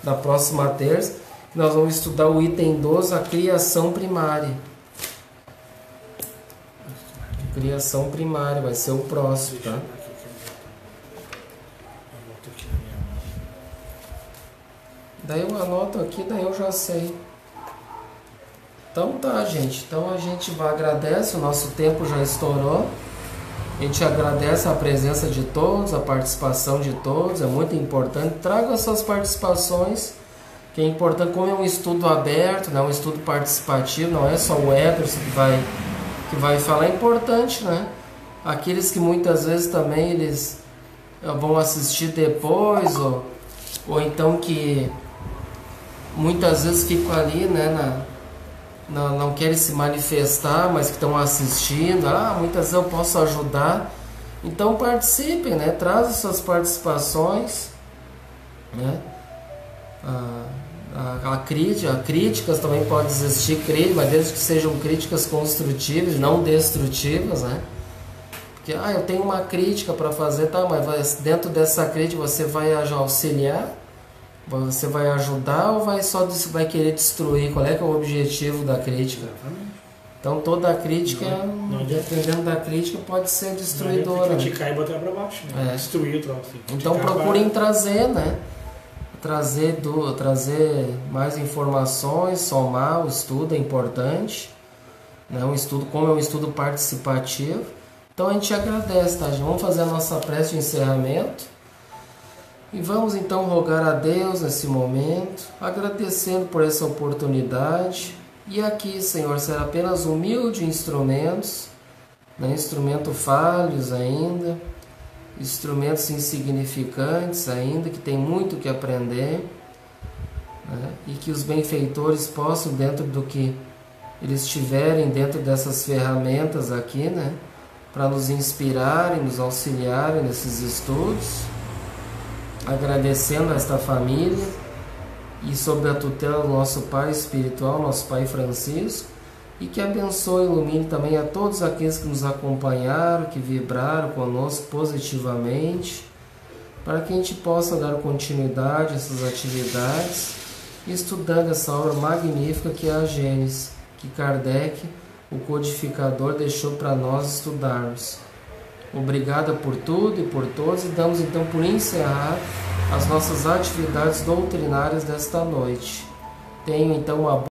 da próxima terça, nós vamos estudar o item 12, a criação primária. Criação primária vai ser o próximo, tá? Daí eu anoto aqui, daí eu já sei. Então tá, gente. Então a gente agradece, o nosso tempo já estourou. A gente agradece a presença de todos, a participação de todos, é muito importante. Traga as suas participações, que é importante, como é um estudo aberto, né? Um estudo participativo, não é só o Ederson que vai falar, é importante, né? Aqueles que muitas vezes também eles vão assistir depois, ou então que muitas vezes ficam ali, né, não querem se manifestar, mas que estão assistindo. Muitas vezes eu posso ajudar. Então participem, né? Trazem suas participações, né? Críticas também pode existir, mas desde que sejam críticas construtivas, não destrutivas, né? Porque eu tenho uma crítica para fazer, tá? Mas dentro dessa crítica você vai auxiliar? Você vai ajudar ou vai querer destruir? Qual é que é o objetivo da crítica? Então toda a crítica, dependendo da crítica, pode ser destruidora. Criticar e botar para baixo, né? Destruir o troço. Então procurem trazer, né? Trazer mais informações, somar. O estudo é importante, né? Um estudo, como é um estudo participativo. Então a gente agradece, tá? Vamos fazer a nossa prece de encerramento. E vamos então rogar a Deus nesse momento, agradecendo por essa oportunidade. E aqui, Senhor, ser apenas humilde instrumentos, né? Instrumentos falhos ainda, instrumentos insignificantes ainda, que tem muito que aprender, né? E que os benfeitores possam, dentro do que eles tiverem, dentro dessas ferramentas aqui, né? Para nos inspirarem, nos auxiliarem nesses estudos. Agradecendo a esta família e sob a tutela do nosso Pai espiritual, nosso Pai Francisco, e que abençoe e ilumine também a todos aqueles que nos acompanharam, que vibraram conosco positivamente, para que a gente possa dar continuidade a essas atividades, estudando essa obra magnífica que é a Gênesis, que Kardec, o codificador, deixou para nós estudarmos. Obrigada por tudo e por todos, e damos então por encerrar as nossas atividades doutrinárias desta noite. Tenham então uma